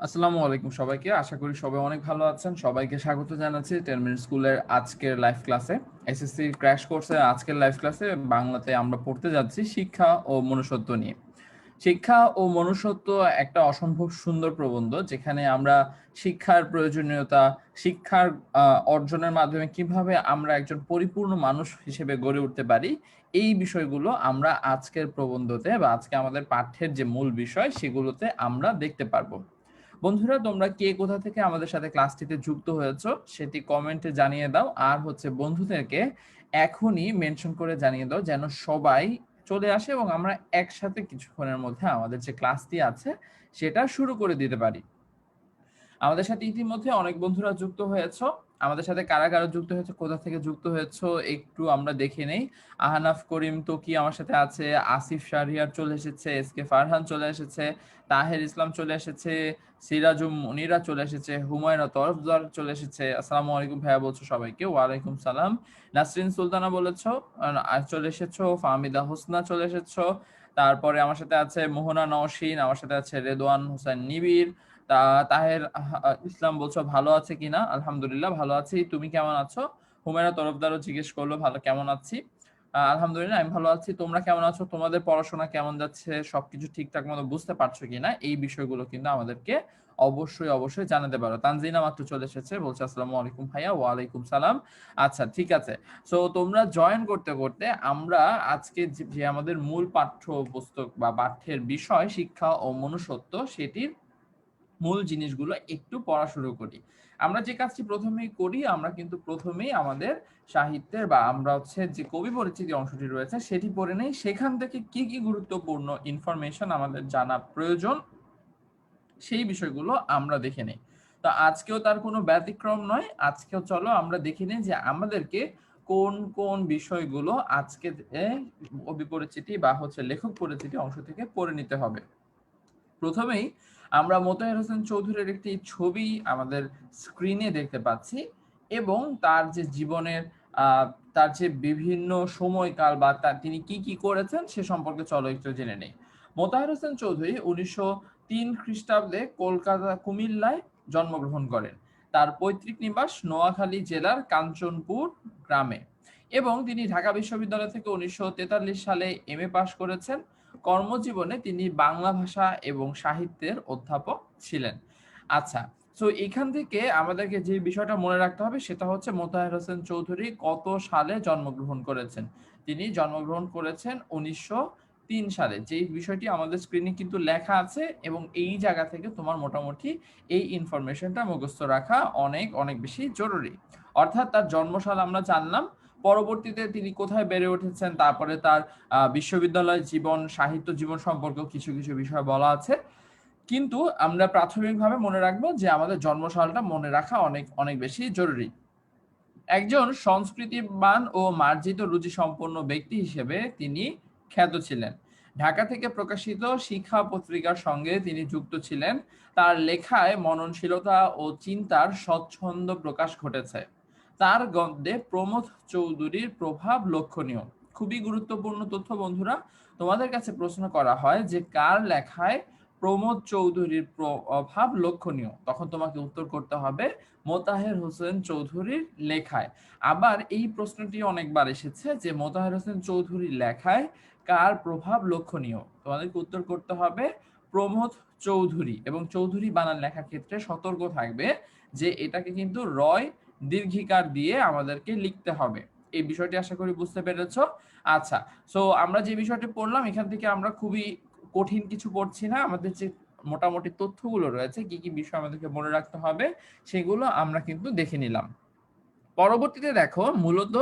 আসসালামু আলাইকুম সবাইকে। আশা করি সবাই অনেক ভালো আছেন। সবাইকে স্বাগত জানাচ্ছি 10 মিনিট স্কুলের আজকের লাইভ ক্লাসে। এসএসসি ক্র্যাশ কোর্সের আজকের লাইভ ক্লাসে বাংলাতে আমরা পড়তে যাচ্ছি শিক্ষা ও মনুষ্যত্ব নিয়ে। শিক্ষা ও মনুষ্যত্ব একটা অসম্ভব সুন্দর প্রবন্ধ, যেখানে আমরা শিক্ষার প্রয়োজনীয়তা, শিক্ষার অর্জনের মাধ্যমে কিভাবে আমরা একজন পরিপূর্ণ মানুষ হিসেবে গড়ে উঠতে পারি, এই বিষয়গুলো আমরা আজকের প্রবন্ধতে বা আজকে আমাদের পাঠ্যের যে মূল বিষয় সেগুলোতে আমরা দেখতে পারবো। বন্ধুরা, তোমরা কে কোথা থেকে আমাদের সাথে ক্লাসটিতে যুক্ত হয়েছো সেটি কমেন্টে জানিয়ে দাও, আর বন্ধুদেরকে এখনই মেনশন করে জানিয়ে দাও যেন সবাই চলে আসে এবং আমরা একসাথে কিছুক্ষণের মধ্যে আমাদের যে ক্লাসটি আছে সেটা শুরু করে দিতে পারি। আমাদের সাথে ইতিমধ্যে অনেক বন্ধুরা যুক্ত হয়েছো। আমাদের সাথে কারা কারা যুক্ত হয়েছে, কোথা থেকে যুক্ত হয়েছো একটু আমরা দেখে নেই। আহনাফ করিম তোকি আমার সাথে আছে, আসিফ শাহরিয়ার চলে এসেছে, এসকে ফারহান চলে এসেছে, তাহের ইসলাম চলে এসেছে, সিরাজুম মুনিরা চলে এসেছে, হুমায়ুনা তরফদার চলে এসেছে। আসসালামু আলাইকুম ভাইয়া বলছো সবাইকে। ওয়ালাইকুম সালাম। নাসরিন সুলতানা বলেছো চলে এসেছো, ফাহমিদা হোসনা চলে এসেছো। তারপরে আমার সাথে আছে মোহনা নওশিন, আমার সাথে আছে রেদওয়ান হোসেন নিবির। তাহের ইসলাম বলছো ভালো আছে কিনা। আলহামদুলিল্লাহ ভালো আছি, তুমি কেমন আছো? হুমায়রা তরফদারও জিজ্ঞেস করলো ভালো কেমন আছি। আলহামদুলিল্লাহ আমি ভালো আছি, তোমরা কেমন আছো? তোমাদের পড়াশোনা কেমন যাচ্ছে? সবকিছু ঠিকঠাক মতো বুঝতে পারছো কিনা, এই বিষয়গুলো কিন্তু আমাদেরকে অবশ্যই অবশ্যই জানাতে পারো। তানজিনা মাত্র চলে এসেছে, বলছে আসসালামু আলাইকুম ভাইয়া। ওয়ালাইকুম সালাম। আচ্ছা ঠিক আছে। সো তোমরা জয়েন করতে করতে আমরা আজকে যে আমাদের মূল পাঠ্য পুস্তক বা পাঠ্যের বিষয় শিক্ষা ও মনুষ্যত্ব, সেটির মূল জিনিসগুলো একটু পড়া শুরু করি। আমরা যে কাজটি প্রথমেই করি, আমরা কিন্তু প্রথমেই আমাদের সাহিত্যের বা আমরা যে কবি পরিচিতি অংশটি রয়েছে সেটি পড়ে নেই। সেখান থেকে কি কি গুরুত্বপূর্ণ ইনফরমেশন আমাদের জানা প্রয়োজন সেই বিষয়গুলো আমরা দেখে নেই। তো আজকেও তার কোনো ব্যতিক্রম নয়। আজকেও চলো আমরা দেখে নিই যে আমাদেরকে কোন কোন বিষয়গুলো আজকে কবি পরিচিতি বা লেখক পরিচিতি অংশ থেকে পড়ে নিতে হবে। প্রথমেই আমরা মোতাহার হোসেন চৌধুরীর একটি ছবি আমাদের স্ক্রিনে দেখতে পাচ্ছি এবং তার যে জীবনের আহ, তার যে বিভিন্ন সময়কাল বা তিনি কি কি করেছেন সে সম্পর্কে চলো একটু জেনে নেই। মোতাহার হোসেন চৌধুরী 1903 খ্রিস্টাব্দে কলকাতা কুমিল্লায় জন্মগ্রহণ করেন। তার পৈতৃক নিবাস নোয়াখালী জেলার কাঞ্চনপুর গ্রামে এবং তিনি ঢাকা বিশ্ববিদ্যালয় থেকে 1943 সালে এমএ পাশ করেছেন। কর্মজীবনে তিনি বাংলা ভাষা এবং সাহিত্যের অধ্যাপক ছিলেন। আচ্ছা, তো এখান থেকে আমাদেরকে যে বিষয়টা মনে রাখতে হবে সেটা হচ্ছে মোতাহার হোসেন চৌধুরী কত সালে জন্মগ্রহণ করেছেন। তিনি জন্মগ্রহণ করেছেন 1903 সালে। যেই বিষয়টি আমাদের স্ক্রিনে কিন্তু লেখা আছে এবং এই জায়গা থেকে তোমার মোটামুটি এই ইনফরমেশনটা মুখস্থ রাখা অনেক অনেক বেশি জরুরি। অর্থাৎ তার জন্মসাল আমরা জানলাম, পরবর্তীতে তিনি কোথায় বেড়ে উঠেছেন, তারপরে তার বিশ্ববিদ্যালয় জীবন, সাহিত্য জীবন সম্পর্কেও কিছু কিছু বিষয় বলা আছে। কিন্তু আমরা প্রাথমিকভাবে মনে রাখবো যে আমাদের জন্মসালটা মনে রাখা অনেক অনেক বেশি জরুরি। একজন সংস্কৃতিবান ও মার্জিত রুচি সম্পন্ন ব্যক্তি হিসেবে তিনি খ্যাত ছিলেন। ঢাকা থেকে প্রকাশিত শিক্ষা পত্রিকার সঙ্গে তিনি যুক্ত ছিলেন। তার লেখায় মননশীলতা ও চিন্তার স্বচ্ছন্দ প্রকাশ ঘটেছে। তার গদ্যে প্রমথ চৌধুরীর প্রভাব লক্ষণীয়। খুবই গুরুত্বপূর্ণ তথ্য বন্ধুরা। তোমাদের কাছে প্রশ্ন করা হয় যে কার লেখায় প্রমথ চৌধুরীর প্রভাব লক্ষণীয়, তখন তোমাকে উত্তর করতে হবে মোতাহের হোসেন চৌধুরীর লেখায়। আবার এই প্রশ্নটি অনেকবার এসেছে যে মোতাহের হোসেন চৌধুরীর লেখায় কার প্রভাব লক্ষণীয়, তোমাদেরকে উত্তর করতে হবে প্রমথ চৌধুরী। এবং চৌধুরী বানান লেখার ক্ষেত্রে সতর্ক থাকবে যে এটাকে কিন্তু রয় দীর্ঘিকার দিয়ে আমাদেরকে লিখতে হবে। এই বিষয়টি আশা করি বুঝতে পেরেছ। আচ্ছা, সো আমরা যে বিষয়টি পড়লাম এখান থেকে আমরা খুবই কঠিন কিছু পড়ছি না। আমাদের যে মোটামুটি তথ্যগুলো রয়েছে, কি কি বিষয় আমাদেরকে মনে রাখতে হবে সেগুলো আমরা কিন্তু দেখে নিলাম। পরবর্তীতে দেখো, মূলত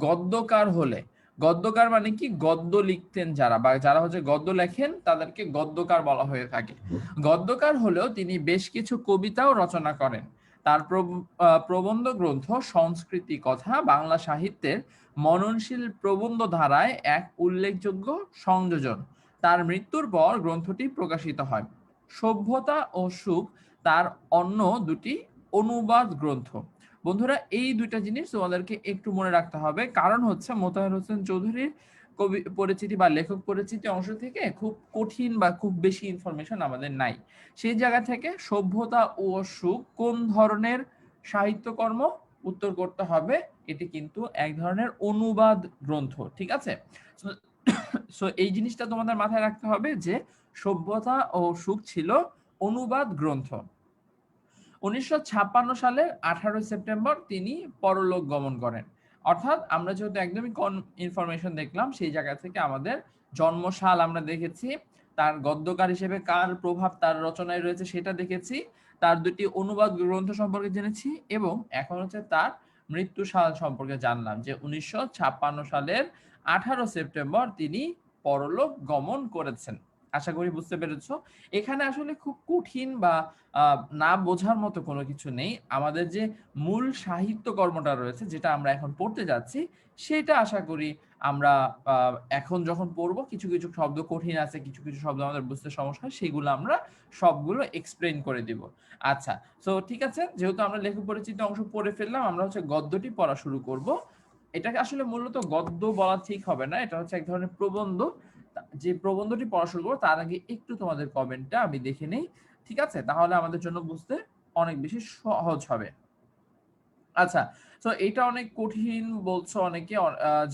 গদ্যকার হলে, গদ্যকার মানে কি, গদ্য লিখতেন যারা বা যারা গদ্য লেখেন তাদেরকে গদ্যকার বলা হয়ে থাকে। গদ্যকার হলেও তিনি বেশ কিছু কবিতাও রচনা করেন। তার প্রবন্ধ গ্রন্থ সংস্কৃতি কথা বাংলা সাহিত্যের মননশীল প্রবন্ধ ধারায় এক উল্লেখযোগ্য সংযোজন। তার মৃত্যুর পর গ্রন্থটি প্রকাশিত হয়। সভ্যতা ও সুখ তার অন্য দুটি অনুবাদ গ্রন্থ। বন্ধুরা, এই দুইটা জিনিস তোমাদেরকে একটু মনে রাখতে হবে, কারণ মোতাহার হোসেন চৌধুরীর কবি পরিচিতি বা লেখক পরিচিতি অংশ থেকে খুব কঠিন বা খুব বেশি ইনফরমেশন আমাদের নাই। সেই জায়গা থেকে সভ্যতা ও সুখ কোন ধরনের সাহিত্যকর্ম? উত্তর করতে হবে এটি কিন্তু এক ধরনের অনুবাদ গ্রন্থ, ঠিক আছে? সো এই জিনিসটা তোমাদের মাথায় রাখতে হবে যে সভ্যতা ও সুখ ছিল অনুবাদ গ্রন্থ। 1956 সালের 18 সেপ্টেম্বর তিনি পরলোক গমন করেন। অর্থাৎ আমরা যেহেতু একদমই কম ইনফরমেশন দেখলাম, সেই জায়গা থেকে আমাদের জন্মসাল আমরা দেখেছি, তার গদ্যকার হিসেবে কার প্রভাব তার রচনায় রয়েছে সেটা দেখেছি, তার দুটি অনুবাদ গ্রন্থ সম্পর্কে জেনেছি, এবং এখন হচ্ছে তার মৃত্যু সাল সম্পর্কে জানলাম যে 1956 সালের 18 সেপ্টেম্বর তিনি পরলোক গমন করেছেন। আশা করি বুঝতে পেরেছো। এখানে আসলে খুব কঠিন বা না বোঝার মতো কোনো কিছু নেই। আমাদের যে মূল সাহিত্য কর্মটা রয়েছে, যেটা আমরা এখন পড়তে যাচ্ছি, সেটা আশা করি আমরা এখন যখন পড়বো, কিছু কিছু শব্দ কঠিন আছে, কিছু কিছু শব্দ আমাদের বুঝতে সমস্যা হয়, সেগুলো আমরা সবগুলো এক্সপ্লেইন করে দিব। আচ্ছা, তো ঠিক আছে, যেহেতু আমরা লেখক পরিচিতি অংশ পড়ে ফেললাম, আমরা হচ্ছে গদ্যটি পড়া শুরু করব। এটাকে আসলে মূলত গদ্য বলা ঠিক হবে না, এটা হচ্ছে এক ধরনের প্রবন্ধ। যে প্রবন্ধটি পড়া শুরু করবো তার আগে একটু তোমাদের কমেন্টটা আমি দেখে নেই, ঠিক আছে? তাহলে আমাদের জন্য বুঝতে অনেক বেশি সহজ হবে। আচ্ছা, তো এটা অনেক কঠিন বলছো অনেকে।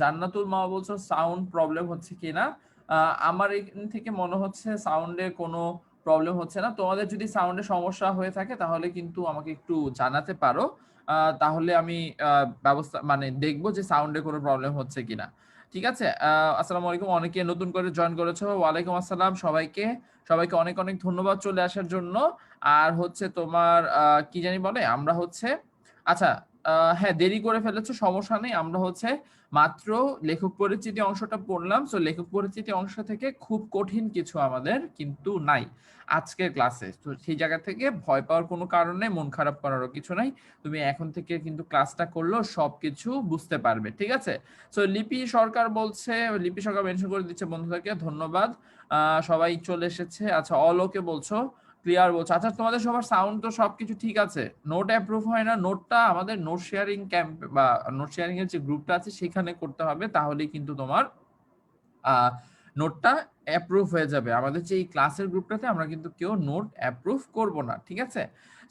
জান্নাতুল মা বলছো সাউন্ড প্রবলেম হচ্ছে কিনা। আমার এখান থেকে মনে হচ্ছে সাউন্ডের কোনো প্রবলেম হচ্ছে না। তোমাদের যদি সাউন্ডের সমস্যা হয়ে থাকে তাহলে কিন্তু আমাকে একটু জানাতে পারো। তাহলে আমি ব্যবস্থা মানে দেখবো যে সাউন্ডে কোনো প্রবলেম হচ্ছে কিনা। ঠিক আছে? আসসালামু আলাইকুম। অনেকে নতুন করে জয়েন করেছো। ওয়ালাইকুম আসসালাম সবাইকে। সবাইকে অনেক অনেক ধন্যবাদ চলে আসার জন্য। আর হচ্ছে তোমার কি জানি বলে, আমরা হচ্ছে আচ্ছা, হ্যাঁ, দেরি করে ফেলেছো, সমস্যা নেই। আমরা হচ্ছে মাত্র লেখক পরিচিতি অংশটা পড়লাম। সো লেখক পরিচিতি অংশ থেকে খুব কঠিন কিছু আমাদের কিন্তু নাই আজকের ক্লাসে। তো সেই জায়গা থেকে ভয় পাওয়ার কোনো কারণ নেই, মন খারাপ করারও কিছু নাই। তুমি এখন থেকে কিন্তু ক্লাসটা করলেও সবকিছু বুঝতে পারবে, ঠিক আছে? সো লিপি সরকার বলছে, লিপি সরকার মেনশন করে দিচ্ছে বন্ধুদেরকে, ধন্যবাদ। সবাই চলে এসেছে। আচ্ছা, অলোকে বলছো ক্লিয়ার বলছো। আচ্ছা, তোমাদের সবার সাউন্ড তো সবকিছু ঠিক আছে। নোট অ্যাপ্রুভ হয় না, নোটটা আমাদের নোট শেয়ারিং ক্যাম্প বা নোট শেয়ারিং এর যে গ্রুপটা আছে সেখানে করতে হবে, তাহলেই কিন্তু তোমার নোটটা অ্যাপ্রুভ হয়ে যাবে। আমাদের যে এই ক্লাসের গ্রুপটাতে আমরা কিন্তু কেউ নোট অ্যাপ্রুভ করব না, ঠিক আছে?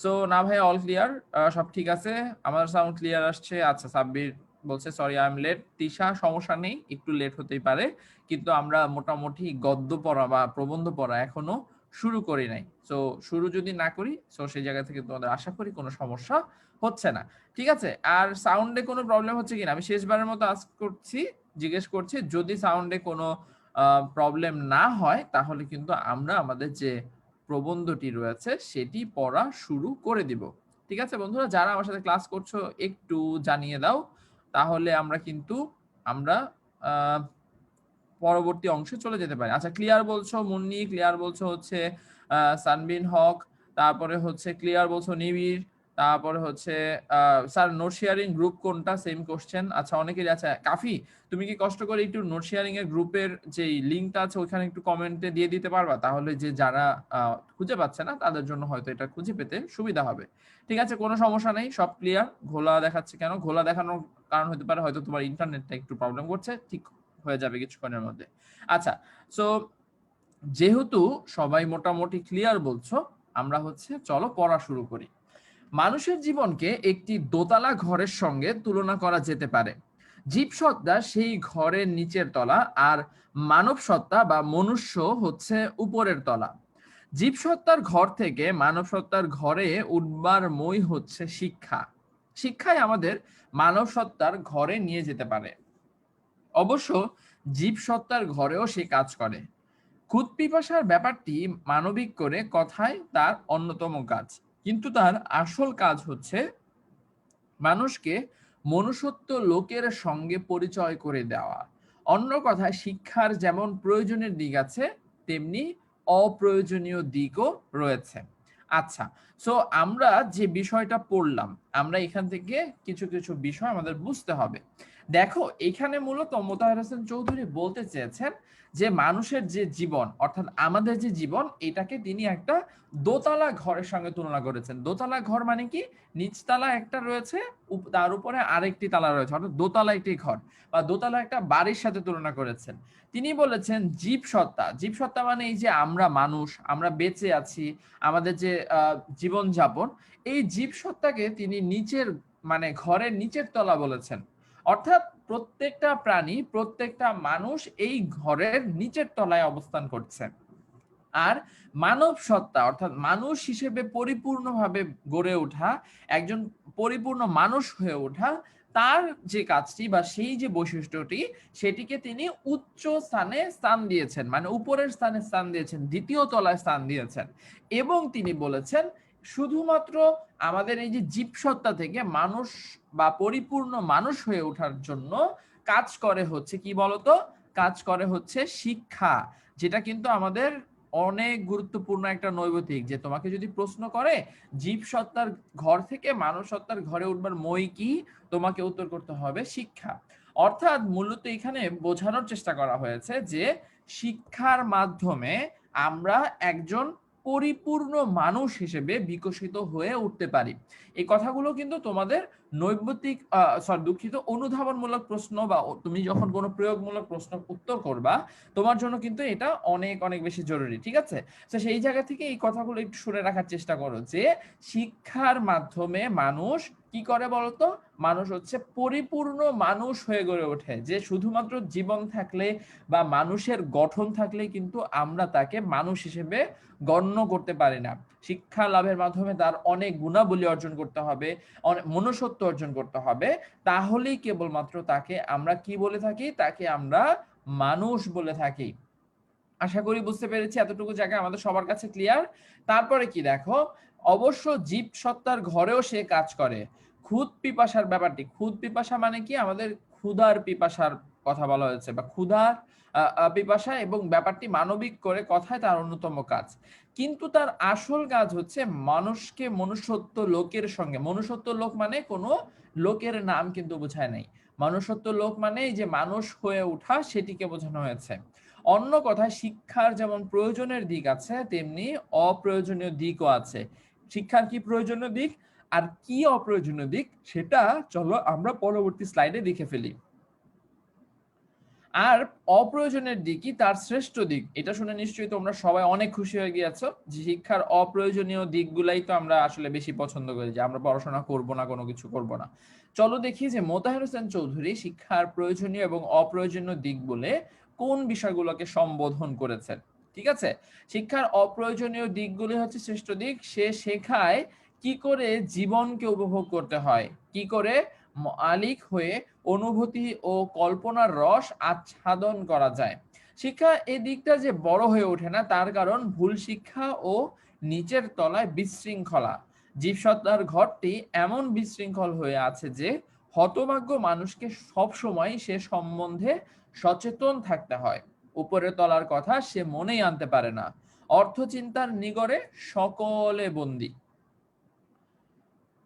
সো না ভাই, অল ক্লিয়ার, সব ঠিক আছে, আমার সাউন্ড ক্লিয়ার আসছে। আচ্ছা, সাব্বির বলছে sorry I am late. Tisha সমস্যা নেই, একটু লেট হতেই পারে, কিন্তু আমরা মোটামুটি গদ্য পড়া বা প্রবন্ধ পড়া এখনো শুরু করি নাই। সো শুরু যদি না করি, সো সেই জায়গা থেকে তোমাদের আশা করি কোনো সমস্যা হচ্ছে না, ঠিক আছে? আর সাউন্ডে কোনো প্রবলেম হচ্ছে কিনা আমি শেষবারের মতো আস্ক করছি, জিজ্ঞেস করছি। যদি সাউন্ডে কোনো প্রবলেম না হয় তাহলে কিন্তু আমরা আমাদের যে প্রবন্ধটি রয়েছে সেটি পড়া শুরু করে দিব, ঠিক আছে? বন্ধুরা যারা আমার সাথে ক্লাস করছো একটু জানিয়ে দাও, তাহলে আমরা কিন্তু আমরা পরবর্তী অংশে চলে যেতে পারি। আচ্ছা, ক্লিয়ার বলছো মুন্নি, ক্লিয়ার বলছো হচ্ছে সানবিন হক, তারপরে হচ্ছে ক্লিয়ার বলছো নিবিড়, তারপরে হচ্ছে স্যার নোট শেয়ারিং গ্রুপ কোনটা, সেম কোশ্চেন। আচ্ছা, অনেকেরই। আচ্ছা কাফি, তুমি কি কষ্ট করে একটু নোট শেয়ারিং এর গ্রুপের যে লিঙ্কটা আছে ওইখানে একটু কমেন্টে দিয়ে দিতে পারবা? তাহলে যে যারা খুঁজে পাচ্ছে না তাদের জন্য হয়তো এটা খুঁজে পেতে সুবিধা হবে। ঠিক আছে, কোনো সমস্যা নেই, সব ক্লিয়ার। ঘোলা দেখাচ্ছে কেন? ঘোলা দেখানোর কারণ হতে পারে হয়তো তোমার ইন্টারনেটটা একটু প্রবলেম করছে, ঠিক হয়ে যাবে কিছুক্ষণের মধ্যে। আচ্ছা, সো যেহেতু সবাই মোটামুটি ক্লিয়ার বলছো, আমরা হচ্ছে চলো পড়া শুরু করি। মানুষের জীবনকে একটি দোতলা ঘরের সঙ্গে তুলনা করা যেতে পারে। জীবসত্তা সেই ঘরের নিচের তলা, আর মানব সত্তা বা মনুষ্য হচ্ছে উপরের তলা। জীবসত্তার ঘর থেকে মানব সত্তার ঘরে উঠবার মই হচ্ছে শিক্ষা। শিক্ষাই আমাদের মানব সত্তার ঘরে নিয়ে যেতে পারে। অবশ্য জীবসত্তার ঘরেও সে কাজ করে। খুদ পিপাসার ব্যাপারটি মানবিক করে কথায় তার অন্যতম কাজ, কিন্তু তার আসল কাজ হচ্ছে মানুষকে মনুষ্যত্ব লোকের সঙ্গে পরিচয় করে দেওয়া। অন্য কথায় শিক্ষার যেমন প্রয়োজনের দিক আছে, তেমনি অপ্রয়োজনীয় দিকও রয়েছে। আচ্ছা, সো আমরা যে বিষয়টা পড়লাম, আমরা এখান থেকে কিছু কিছু বিষয় আমাদের বুঝতে হবে। দেখো এখানে মূলত মোতাহার হোসেন চৌধুরী বলতে চেয়েছেন যে মানুষের যে জীবন, অর্থাৎ আমাদের যে জীবন, এটাকে তিনি একটা দোতলা ঘরের সঙ্গে তুলনা করেছেন। দোতলা ঘর মানে কি, নিচতলা একটা রয়েছে, তার উপরে আরেকটি তালা রয়েছে, অর্থাৎ দোতলা একটি ঘর বা দোতলা একটা বাড়ির সাথে তুলনা করেছেন। তিনি বলেছেন জীব সত্তা, জীব সত্তা মানে এই যে আমরা মানুষ, আমরা বেঁচে আছি, আমাদের যে জীবন যাপন, এই জীব সত্তাকে তিনি নিচের মানে ঘরের নিচের তলা বলেছেন। অর্থাৎ প্রত্যেকটা প্রাণী, প্রত্যেকটা মানুষ এই ঘরের নিচের তলায় অবস্থান করছে। আর মানব সত্তা অর্থাৎ মানুষ হিসেবে পরিপূর্ণভাবে গড়ে ওঠা, একজন পরিপূর্ণ মানুষ হয়ে ওঠা, তার যে কাজটি বা সেই যে বৈশিষ্ট্যটি, সেটিকে তিনি উচ্চ স্থানে স্থান দিয়েছেন, মানে উপরের স্থানে স্থান দিয়েছেন, দ্বিতীয় তলায় স্থান দিয়েছেন। এবং তিনি বলেছেন শুধুমাত্র আমাদের এই যে জীবসত্তা থেকে মানুষ বা পরিপূর্ণ মানুষ হয়ে ওঠার জন্য কাজ করে হচ্ছে কি বলতো, কাজ করে হচ্ছে শিক্ষা, যেটা কিন্তু আমাদের অনেক গুরুত্বপূর্ণ একটা নৈতিক। যে তোমাকে যদি প্রশ্ন করে জীব সত্তার ঘর থেকে মানুষ সত্তার ঘরে উঠবার মই কি, তোমাকে উত্তর করতে হবে শিক্ষা। অর্থাৎ মূলত এখানে বোঝানোর চেষ্টা করা হয়েছে যে শিক্ষার মাধ্যমে আমরা একজন পরিপূর্ণ মানুষ হিসেবে বিকশিত হয়ে উঠতে পারি। এই কথাগুলো কিন্তু তোমাদের নৈতিক দুঃখিত, অনুধাবনমূলক প্রশ্ন বা তুমি যখন কোনো প্রয়োগমূলক প্রশ্ন উত্তর করবা, তোমার জন্য কিন্তু এটা অনেক অনেক বেশি জরুরি। ঠিক আছে, তো সেই জায়গা থেকে এই কথাগুলো একটু শুনে রাখার চেষ্টা করো যে শিক্ষার মাধ্যমে মানুষ কি করে বলতো, মানুষ হচ্ছে পরিপূর্ণ মানুষ হয়ে গড়ে ওঠে। যে শুধুমাত্র জীবন থাকলে বা মানুষের গঠন থাকলে কিন্তু আমরা তাকে মানুষ হিসেবে গণ্য করতে পারি না। শিক্ষা লাভের মাধ্যমে তার অনেক গুণাবলী অর্জন করতে হবে, মনুষ্যত্ব অর্জন করতে হবে, তাহলেই কেবলমাত্র তাকে আমরা কি বলে থাকি, তাকে আমরা মানুষ বলে থাকি। আশা করি বুঝতে পেরেছি, এতটুকু জায়গা আমাদের সবার কাছে ক্লিয়ার। তারপরে কি দেখো, অবশ্য জীব সত্তার ঘরেও সে কাজ করে। খুদ পিপাসার ব্যাপারটি, খুদ পিপাসা মানে কি, আমাদের ক্ষুধার পিপাসার কথা বলা হয়েছে, বা ক্ষুধার পিপাসা, এবং ব্যাপারটি মানবিক করে কথায় তার অন্যতম কাজ। কিন্তু তার আসল কাজ হচ্ছে মানুষকে মনুষ্যত্ব লোকের সঙ্গে, মনুষ্যত্ব লোক মানে কোনো লোকের নাম কিন্তু বোঝায় নাই, মনুষ্যত্ব লোক মানে যে মানুষ হয়ে ওঠা, সেটিকে বোঝানো হয়েছে। অন্য কথায় শিক্ষার যেমন প্রয়োজনের দিক আছে, তেমনি অপ্রয়োজনীয় দিকও আছে। শিক্ষার কি প্রয়োজনীয় দিক আর কি অপ্রয়োজনীয় দিক, সেটা চলো আমরা পরবর্তী স্লাইডে দেখে ফেলি। আর অপ্রয়োজনের দিকই তার শ্রেষ্ঠ দিক, এটা শুনে নিশ্চয়ই তোমরা সবাই অনেক খুশি হয়ে গিয়েছো যে শিক্ষার অপ্রয়োজনীয় দিকগুলাই তো আমরা আসলে বেশি পছন্দ করি, যে আমরা পড়াশোনা করব না, কোনো কিছু করব না। চলো দেখি যে মোতাহার হোসেন চৌধুরী শিক্ষার প্রয়োজনীয় এবং অপ্রয়োজনীয় দিক বলে কোন বিষয়গুলোকে সম্বোধন করেছেন। ঠিক আছে, শিক্ষার অপ্রয়োজনীয় দিকগুলি হচ্ছে শ্রেষ্ঠ দিক। সে শেখায় কি করে জীবনকে উপভোগ করতে হয়, কি করে মালিক হয়ে অনুভূতি ও কল্পনার রস আচ্ছাদন করা যায়। শিক্ষা এই দিকটা যে বড় হয়ে ওঠে না, তার কারণ ভুল শিক্ষা ও নিচের তলায় বিশৃঙ্খলা। জীবসত্তার ঘরটি এমন বিশৃঙ্খল হয়ে আছে যে হতভাগ্য মানুষকে সব সময় সে সম্বন্ধে সচেতন থাকতে হয়। উপরের তলার কথা সে মনেই আনতে পারে না, অর্থচিন্তার নিগড়ে সকলে বন্দী।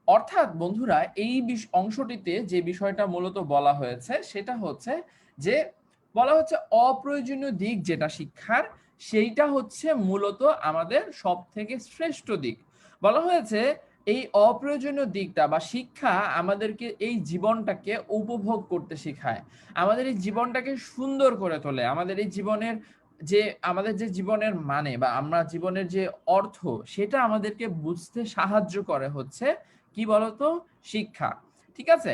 অর্থাৎ বন্ধুরা, এই অংশটিতে যে বিষয়টা মূলত বলা হয়েছে সেটা হচ্ছে যে, বলা হচ্ছে অপ্রয়োজনীয় দিক যেটা শিক্ষার, সেইটা হচ্ছে মূলত আমাদের সব থেকে শ্রেষ্ঠ দিক। বলা হয়েছে এই অপ্রয়োজনীয় দিকটা বা শিক্ষা আমাদেরকে এই জীবনটাকে উপভোগ করতে শেখায়, আমাদের এই জীবনটাকে সুন্দর করে তোলে, আমাদের এই জীবনের যে, আমাদের যে জীবনের মানে বা আমরা জীবনের যে অর্থ, সেটা আমাদেরকে বুঝতে সাহায্য করে হচ্ছে কি বলতো, শিক্ষা। ঠিক আছে,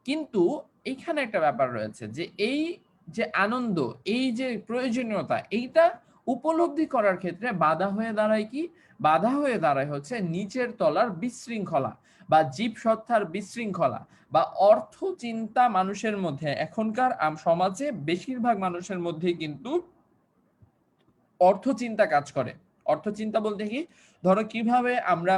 কিন্তু এইখানে একটা ব্যাপার রয়েছে যে এই যে আনন্দ, এই যে প্রয়োজনীয়তা, এইটা উপলব্ধি করার ক্ষেত্রে বাধা হয়ে দাঁড়ায় কি, বাধা হয়ে দাঁড়ায় হচ্ছে নিচের তলার বিশৃঙ্খলা বা জীব সত্তার বিশৃঙ্খলা বা অর্থ চিন্তা। মানুষের মধ্যে এখনকার সমাজে বেশিরভাগ মানুষের মধ্যেই কিন্তু অর্থ চিন্তা কাজ করে। অর্থ চিন্তা বলতে কি, ধরো কিভাবে আমরা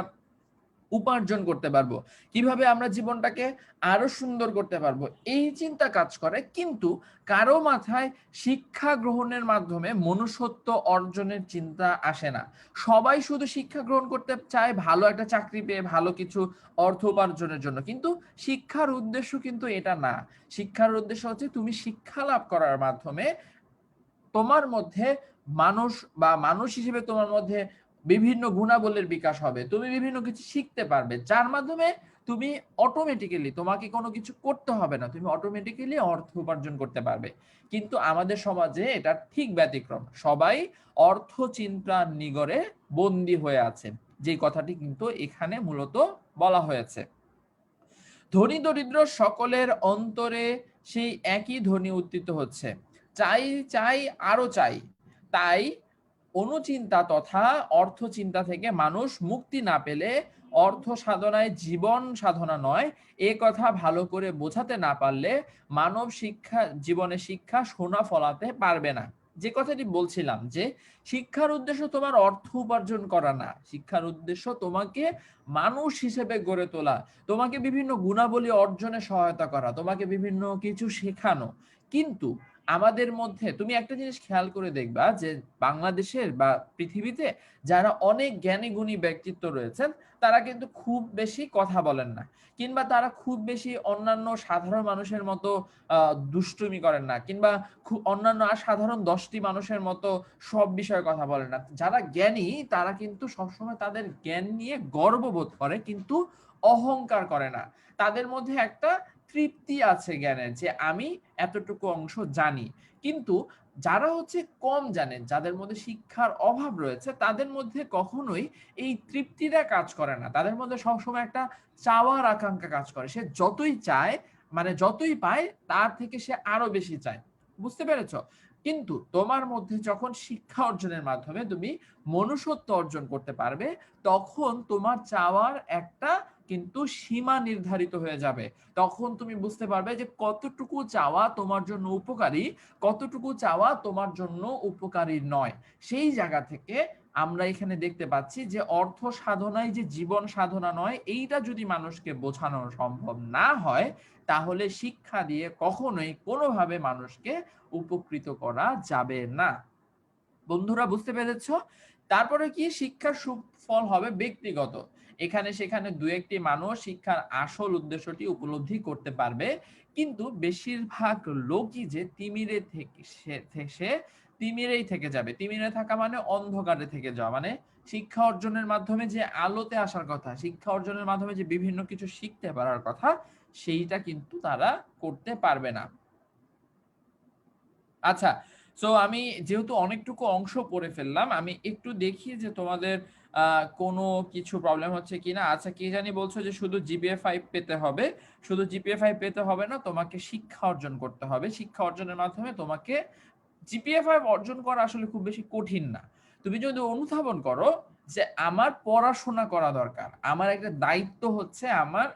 উপার্জন করতে পারবো, কিভাবে আমরা জীবনটাকে আরো সুন্দর করতে পারবো, এই চিন্তা কাজ করে। কিন্তু কারো মাথায় শিক্ষা গ্রহণের মাধ্যমে মনুষ্যত্ব অর্জনের চিন্তা আসে না। সবাই শুধু শিক্ষা গ্রহণ করতে চায় ভালো একটা চাকরি পেয়ে ভালো কিছু অর্থ উপার্জনের জন্য, কিন্তু শিক্ষার উদ্দেশ্য কিন্তু এটা না। শিক্ষার উদ্দেশ্য হচ্ছে তুমি শিক্ষা লাভ করার মাধ্যমে তোমার মধ্যে মানুষ বা মানুষ হিসেবে তোমার মধ্যে বিভিন্ন গুণাবলীর বিকাশ হবে, তুমি বিভিন্ন কিছু শিখতে পারবে, যার মাধ্যমে তুমি অটোমেটিক্যালি, তোমাকে কোনো কিছু করতে হবে না, তুমি অটোমেটিক্যালি অর্থ উপার্জন করতে পারবে। কিন্তু আমাদের সমাজে এটা ঠিক ব্যতিক্রম, সবাই অর্থ চিন্তার নিগড়ে বন্দী হয়ে আছে, যে কথাটি কিন্তু এখানে মূলত বলা হয়েছে। ধনী দরিদ্র সকলের অন্তরে সেই একই ধ্বনি উত্থিত হচ্ছে, চাই চাই আরো চাই। তাই অনুচিন্তা তথা অর্থ চিন্তা থেকে মানুষ মুক্তি না পেলে অর্থ সাধনায় জীবন সাধনা নয়, এ কথা ভালো করে বোঝাতে না পারলে মানব শিক্ষা জীবনে শিক্ষা সোনা ফলাতে পারবে না। যে কথাটি বলছিলাম যে শিক্ষার উদ্দেশ্য তোমার অর্থ উপার্জন করা না, শিক্ষার উদ্দেশ্য তোমাকে মানুষ হিসেবে গড়ে তোলা, তোমাকে বিভিন্ন গুণাবলী অর্জনে সহায়তা করা, তোমাকে বিভিন্ন কিছু শেখানো। কিন্তু আমাদের মধ্যে তুমি একটা জিনিস খেয়াল করে দেখবা যে বাংলাদেশের বা পৃথিবীতে যারা অনেক জ্ঞানী গুণী ব্যক্তিত্ব রয়েছেন, তারা কিন্তু খুব বেশি কথা বলেন না, কিংবা তারা খুব বেশি অন্যান্য সাধারণ মানুষের মতো দুষ্টুমি করেন না, কিংবা খুব অন্যান্য আর সাধারণ 10টি মানুষের মতো সব বিষয়ে কথা বলেন না। যারা জ্ঞানী তারা কিন্তু সবসময় তাদের জ্ঞান নিয়ে গর্ববোধ করে, কিন্তু অহংকার করে না। তাদের মধ্যে একটা তৃপ্তি আছে জ্ঞানের, যে আমি এতটুকু অংশ জানি। কিন্তু যারা হচ্ছে কম জানেন, যাদের মধ্যে শিক্ষার অভাব রয়েছে, তাদের মধ্যে কখনোই এই তৃপ্তিটা কাজ করে না, তাদের মধ্যে সবসময় একটা চাওয়ার আকাঙ্ক্ষা কাজ করে। সে যতই চায়, মানে যতই পায় তার থেকে সে আরো বেশি চায়। বুঝতে পেরেছ? কিন্তু তোমার মধ্যে যখন শিক্ষা অর্জনের মাধ্যমে তুমি মনুষ্যত্ব অর্জন করতে পারবে, তখন তোমার চাওয়ার একটা কিন্তু সীমা নির্ধারিত হয়ে যাবে। তখন তুমি বুঝতে পারবে যে কতটুকু চাওয়া তোমার জন্য উপকারী, কতটুকু চাওয়া তোমার জন্য উপকারী নয়। সেই জায়গা থেকে আমরা এখানে দেখতে পাচ্ছি যে অর্থ সাধনায় যে জীবন সাধনা নয়, এইটা যদি মানুষকে বোঝানো সম্ভব না হয়, তাহলে শিক্ষা দিয়ে কখনোই কোনোভাবে মানুষকে উপকৃত করা যাবে না। বন্ধুরা বুঝতে পেরেছো? তারপরে কি, শিক্ষার সুফল হবে ব্যক্তিগত। এখানে সেখানে দু একটি মানুষ শিক্ষার আসল উদ্দেশ্যটি উপলব্ধি করতে পারবে, কিন্তু বেশিরভাগ লোকই যে তিমিরে থেকে সে তিমিরেই থেকে যাবে। তিমিরে থাকা মানে অন্ধকারে থেকে যাওয়া, মানে শিক্ষা অর্জনের মাধ্যমে যে আলোতে আসার কথা, শিক্ষা অর্জনের মাধ্যমে যে বিভিন্ন কিছু শিখতে পারার কথা, সেইটা কিন্তু তারা করতে পারবে না। আচ্ছা, সো আমি যেহেতু অনেকটুকু অংশ পড়ে ফেললাম, আমি একটু দেখি যে তোমাদের কোনো কিছু প্রবলেম হচ্ছে কিনা। আচ্ছা, কি জানি বলছো যে শুধু জিপিএ 5 পেতে হবে। শুধু জিপিএ 5 পেতে হবে না, তোমাকে শিক্ষা অর্জন করতে হবে। শিক্ষা অর্জনের মাধ্যমে তোমাকে জিপিএ 5 অর্জন করা আসলে খুব বেশি কঠিন না। তুমি যদি অনুধাবন করো যে আমার পড়াশোনা করা দরকার, আমার একটা দায়িত্ব হচ্ছে, আমার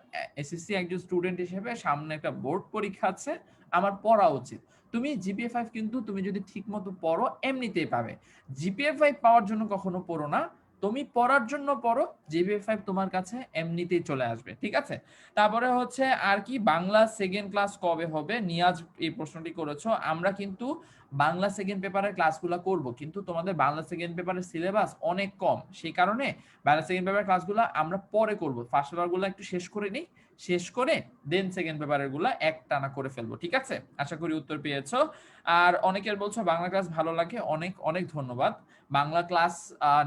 এসএসসি একজন স্টুডেন্ট হিসেবে সামনে একটা বোর্ড পরীক্ষা আছে, আমার পড়া উচিত। তুমি জিপিএ 5 কিন্তু তুমি যদি ঠিক মতো পড়ো এমনিতেই পাবে। জিপিএ 5 পাওয়ার জন্য কখনো পড়ো না, তুমি পড়ার জন্য পড়ো, জিপিএ 5 তোমার কাছে এমনিতেই চলে আসবে। ঠিক আছে? তারপরে হচ্ছে আর কি, বাংলা সেকেন্ড ক্লাস কবে হবে? নিয়াজ এই প্রশ্নটি করেছো। আমরা কিন্তু বাংলা সেকেন্ড পেপারের ক্লাসগুলো করব, কিন্তু তোমাদের বাংলা সেকেন্ড পেপারের সিলেবাস অনেক কম, সেই কারণে বাংলা সেকেন্ড পেপারের ক্লাসগুলো আমরা পরে করব। ফার্স্ট পেপারগুলো একটু শেষ করে নিই, শেষ করে দেন সেকেন্ড পেপারের গুলা একটানা করে ফেলবো। ঠিক আছে? আশা করি উত্তর পেয়েছো। আর অনেকের বলছো বাংলা ক্লাস ভালো লাগে, অনেক অনেক ধন্যবাদ। বাংলা ক্লাস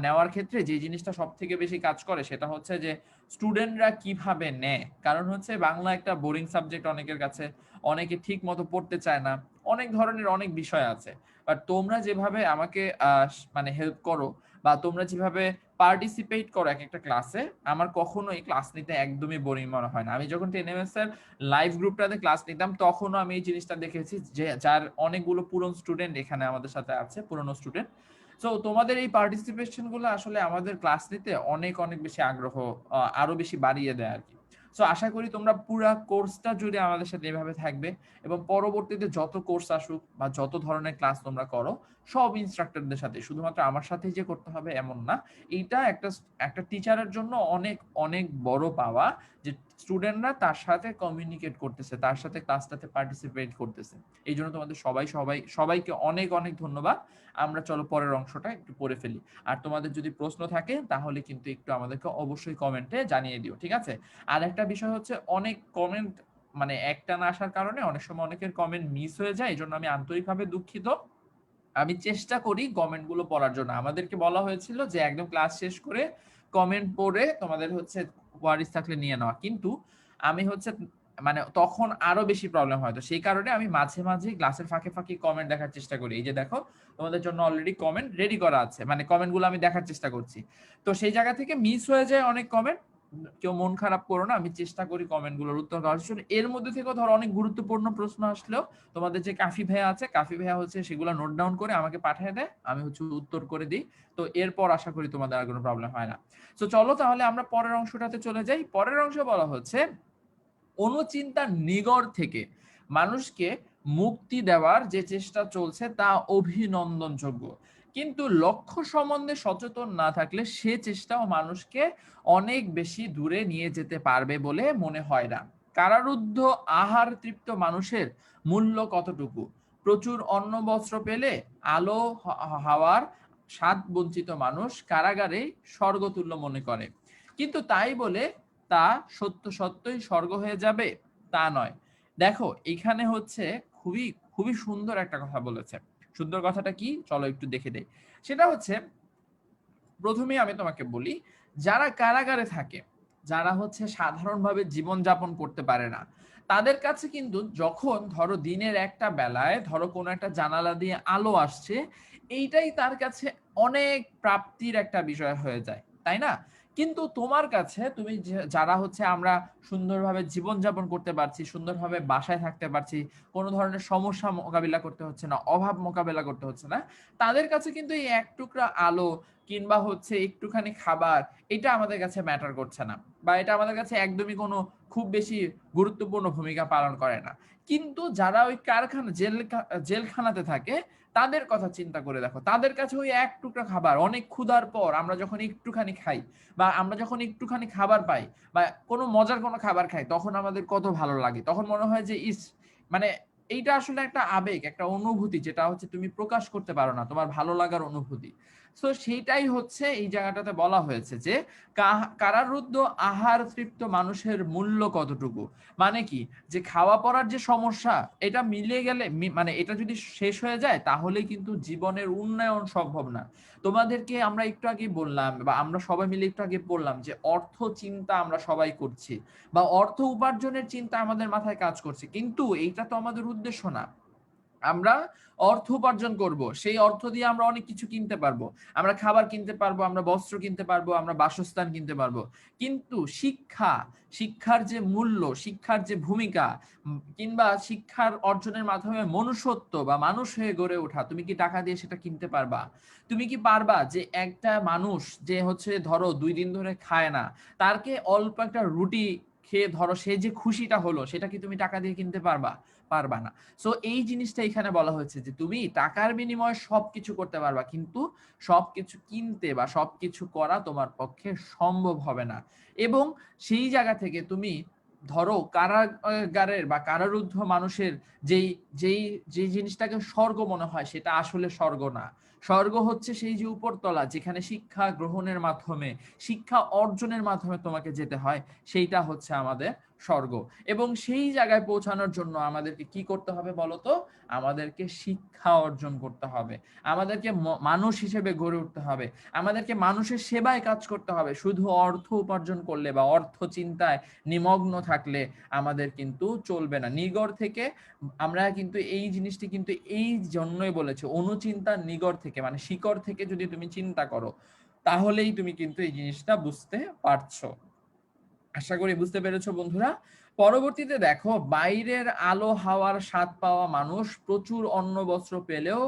নেওয়ার ক্ষেত্রে যে জিনিসটা সব থেকে বেশি কাজ করে সেটা হচ্ছে যে স্টুডেন্টরা কিভাবে নেয়। কারণ হচ্ছে বাংলা একটা বোরিং সাবজেক্ট অনেকের কাছে, অনেকে ঠিক মতো পড়তে চায় না, অনেক ধরনের অনেক বিষয় আছে। বাট তোমরা যেভাবে আমাকে মানে হেল্প করো, বা তোমরা যেভাবে পার্টিসিপেট করো এক একটা ক্লাসে, আমার কখনো এই ক্লাস নিতে একদমই বোরিং মনে হয় না। আমি যখন 10ms এর লাইভ গ্রুপটাতে ক্লাস নিতাম, তখনও আমি এই জিনিসটা দেখেছি যে যার অনেকগুলো পুরনো স্টুডেন্ট এখানে আমাদের সাথে আছে, পুরনো স্টুডেন্ট। সো তোমাদের এই পার্টিসিপেশন গুলো আসলে আমাদের ক্লাস নিতে অনেক অনেক বেশি আগ্রহ আরো বেশি বাড়িয়ে দেয় আর কি। সো আশা করি তোমরা পুরা কোর্সটা জুড়ে আমাদের সাথে এভাবে থাকবে, এবং পরবর্তীতে যত কোর্স আসুক বা যত ধরনের ক্লাস তোমরা করো সব ইনস্ট্রাক্টরদের সাথে, শুধুমাত্র আমার সাথেই যে করতে হবে এমন না। এইটা একটা একটা টিচারের জন্য অনেক অনেক বড় পাওয়া, যে স্টুডেন্টরা তার সাথে কমিউনিকেট করতেছে, তার সাথে ক্লাসটাতে পার্টিসিপেট করতেছে। এই জন্য তোমাদের সবাইকে অনেক অনেক ধন্যবাদ। আমরা চলো পরের অংশটা একটু পড়ে ফেলি। আর তোমাদের যদি প্রশ্ন থাকে তাহলে কিন্তু একটু আমাদেরকে অবশ্যই কমেন্টে জানিয়ে দিও, ঠিক আছে? আর একটা বিষয় হচ্ছে, অনেক কমেন্ট মানে একটা না আসার কারণে অনেক সময় অনেকের কমেন্ট মিস হয়ে যায়, এই জন্য আমি আন্তরিকভাবে দুঃখিত। আমি চেষ্টা করি কমেন্টগুলো পড়ার জন্য। আমাদেরকে বলা হয়েছিল যে একদম ক্লাস শেষ করে কমেন্ট পড়ে তোমাদের হচ্ছে ওয়ারিস থাকলে নিয়ে নেওয়া, কিন্তু আমি হচ্ছে মানে তখন আরো বেশি প্রবলেম হয়, তো সেই কারণে আমি মাঝে মাঝে ক্লাসের ফাঁকে ফাঁকে কমেন্ট দেখার চেষ্টা করি। এই যে দেখো, তোমাদের জন্য অলরেডি কমেন্ট রেডি করা আছে, মানে কমেন্টগুলো আমি দেখার চেষ্টা করছি। তো সেই জায়গা থেকে মিস হয়ে যায় অনেক কমেন্ট, কেউ মন খারাপ করো না, আমি চেষ্টা করি কমেন্টগুলোর উত্তর দেওয়ার জন্য। এর মধ্যে থেকেও ধর অনেক গুরুত্বপূর্ণ প্রশ্ন আসলেও তোমাদের যে কাফি ভাইয়া আছে, কাফি ভাইয়া হচ্ছে সেগুলো নোট ডাউন করে আমাকে পাঠিয়ে দেয়, আমি হচ্ছে উত্তর করে দিই। তো এরপর আশা করি তোমাদের আর কোনো প্রবলেম হয় না। তো চলো তাহলে আমরা পরের অংশটাতে চলে যাই। পরের অংশে বলা হচ্ছে, অনুচিন্তার নিগড় থেকে মানুষকে মুক্তি দেওয়ার যে চেষ্টা চলছে তা অভিনন্দনযোগ্য, কিন্তু লক্ষ্য সম্বন্ধে সচেতন না থাকলে সে চেষ্টাও মানুষকে অনেক বেশি দূরে নিয়ে যেতে পারবে বলে মনে হয় না। কারারুদ্ধ আহার তৃপ্ত মানুষের মূল্য কতটুকু? প্রচুর অন্ন বস্ত্র পেলে আলো হাওয়ার স্বাদ বঞ্চিত মানুষ কারাগারে স্বর্গতুল্য মনে করে, কিন্তু তাই বলে তা সত্যই স্বর্গ হয়ে যাবে তা নয়। দেখো এখানে হচ্ছে খুবই খুবই সুন্দর একটা কথা বলেছে। সুন্দর কথাটা কি, চলো একটু দেখে দেই। সেটা হচ্ছে, প্রথমে আমি তোমাকে বলি, যারা কারাগারে থাকে, যারা হচ্ছে সাধারণভাবে জীবন যাপন করতে পারে না, তাদের কাছে কিন্তু যখন ধরো দিনের একটা বেলায় ধরো কোনো একটা জানালা দিয়ে আলো আসছে, এইটাই তার কাছে অনেক প্রাপ্তির একটা বিষয় হয়ে যায়, তাই না? কিন্তু তোমার কাছে, তুমি যারা হচ্ছে আমরা সুন্দরভাবে জীবন যাপন করতে পারছি, সুন্দরভাবে বাসায় থাকতে পারছি, কোনো ধরনের সমস্যা মোকাবিলা করতে হচ্ছে না, অভাব মোকাবিলা করতে হচ্ছে না, তাদের কাছে কিন্তু এই এক টুকরা আলো কিংবা হচ্ছে একটুখানি খাবার, এটা আমাদের কাছে ম্যাটার করছে না, বা এটা আমাদের কাছে একদমই কোনো খুব বেশি গুরুত্বপূর্ণ ভূমিকা পালন করে না। কিন্তু যারা ওই কারখানা জেলখানাতে থাকে, তাদের কথা চিন্তা করে দেখো, তাদের কাছে ওই এক টুকরা খাবার, অনেক ক্ষুধার পর আমরা যখন একটুখানি খাই, বা আমরা যখন একটুখানি খাবার পাই, বা কোনো মজার কোনো খাবার খাই, তখন আমাদের কত ভালো লাগে, তখন মনে হয় যে ইস, মানে এইটা আসলে একটা আবেগ, একটা অনুভূতি, যেটা হচ্ছে তুমি প্রকাশ করতে পারো না, তোমার ভালো লাগার অনুভূতি। তো সেইটাই হচ্ছে এই জায়গাটাতে বলা হয়েছে যে কারারুদ্ধ আহার তৃপ্ত মানুষের মূল্য কতটুকু, মানে কি, যে খাওয়া পড়ার যে সমস্যা, এটা মিলিয়ে গেলে মানে এটা যদি শেষ হয়ে যায় তাহলে কিন্তু জীবনের উন্নয়ন সম্ভব না। তোমাদেরকে আমরা একটু আগে বললাম, বা আমরা সবাই মিলে একটু আগে বললাম যে অর্থ চিন্তা আমরা সবাই করছি, বা অর্থ উপার্জনের চিন্তা আমাদের মাথায় কাজ করছে, কিন্তু এইটা তো আমাদের উদ্দেশ্য না। আমরা অর্থ উপার্জন করব, সেই অর্থ দিয়ে আমরা অনেক কিছু কিনতে পারবো, আমরা খাবার কিনতে পারবো, আমরা বস্ত্র কিনতে পারবো, আমরা বাসস্থান কিনতে পারবো, কিন্তু শিক্ষার যে মূল্য, শিক্ষার যে ভূমিকা, কিংবা শিক্ষার অর্জনের মাধ্যমে মনুষ্যত্ব বা মানুষ হয়ে গড়ে ওঠা, তুমি কি টাকা দিয়ে সেটা কিনতে পারবা? তুমি কি পারবা যে একটা মানুষ যে হচ্ছে ধরো 2 দিন ধরে খায় না, তারকে অল্প একটা রুটি খেয়ে ধরো সে যে খুশিটা হলো, সেটা কি তুমি টাকা দিয়ে কিনতে পারবা? পারবা না। সো এই জিনিসটা এখানে বলা হয়েছে যে তুমি টাকার বিনিময়ে সবকিছু করতে পারবা, কিন্তু সবকিছু কিনতে বা সবকিছু করা তোমার পক্ষে সম্ভব হবে না। এবং সেই জায়গা থেকে তুমি ধরো কারাগারের বা কারারুদ্ধ মানুষের যেই যেই যেই জিনিসটাকে স্বর্গ মনে হয়, সেটা আসলে স্বর্গ না। স্বর্গ হচ্ছে সেই যে উপরতলা, যেখানে শিক্ষা গ্রহণের মাধ্যমে, শিক্ষা অর্জনের মাধ্যমে তোমাকে যেতে হয়, সেইটা হচ্ছে আমাদের স্বর্গ। এবং সেই জায়গায় পৌঁছানোর জন্য আমাদেরকে কি করতে হবে বলতো? আমাদেরকে শিক্ষা অর্জন করতে হবে, আমাদেরকে মানুষ হিসেবে গড়ে উঠতে হবে, আমাদেরকে মানুষের সেবায় কাজ করতে হবে। শুধু অর্থ উপার্জন করলে বা অর্থ চিন্তায় নিমগ্ন থাকলে আমাদের কিন্তু চলবে না। নিগড় থেকে আমরা কিন্তু এই জিনিসটি কিন্তু এই জন্যই বলেছে, অনুচিন্তার নিগড় থেকে, মানে শিকড় থেকে যদি তুমি চিন্তা করো, তাহলেই তুমি কিন্তু এই জিনিসটা বুঝতে পারছো। আশা করি বুঝতে পেরেছো বন্ধুরা। পরবর্তীতে দেখো, বাইরের আলো হাওয়ার স্বাদ পাওয়া মানুষ প্রচুর অন্ন বস্ত্র পেলেও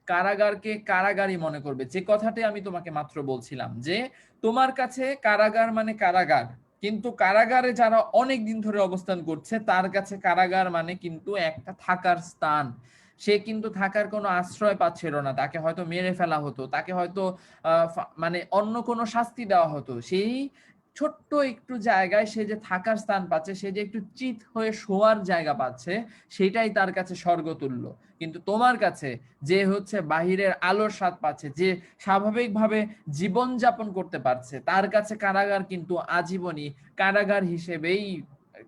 কারাগারকে কারাগারই মনে করবে। যে কথাটি আমি তোমাকে মাত্র বলছিলাম, যে তোমার কাছে কারাগার মানে কারাগার, কিন্তু কারাগারে যারা অনেক দিন ধরে অবস্থান করছে তার কাছে কারাগার মানে কিন্তু একটা থাকার স্থান। সে কিন্তু থাকার কোনো আশ্রয় পাচ্ছিল না, তাকে হয়তো মেরে ফেলা হতো, তাকে হয়তো মানে অন্য কোনো শাস্তি দেওয়া হতো। সেই ছোট্ট একটু জায়গায় সে যে থাকার স্থান পাচ্ছে, সে যে একটু চিত হয়ে শোয়ার জায়গা পাচ্ছে, সেটাই তার কাছে স্বর্গতুল্য। কিন্তু তোমার কাছে যে হচ্ছে বাহিরের আলোর স্বাদ পাচ্ছে, যে স্বাভাবিকভাবে জীবন যাপন করতে পারছে, তার কাছে কারাগার কিন্তু আজীবনই কারাগার হিসেবেই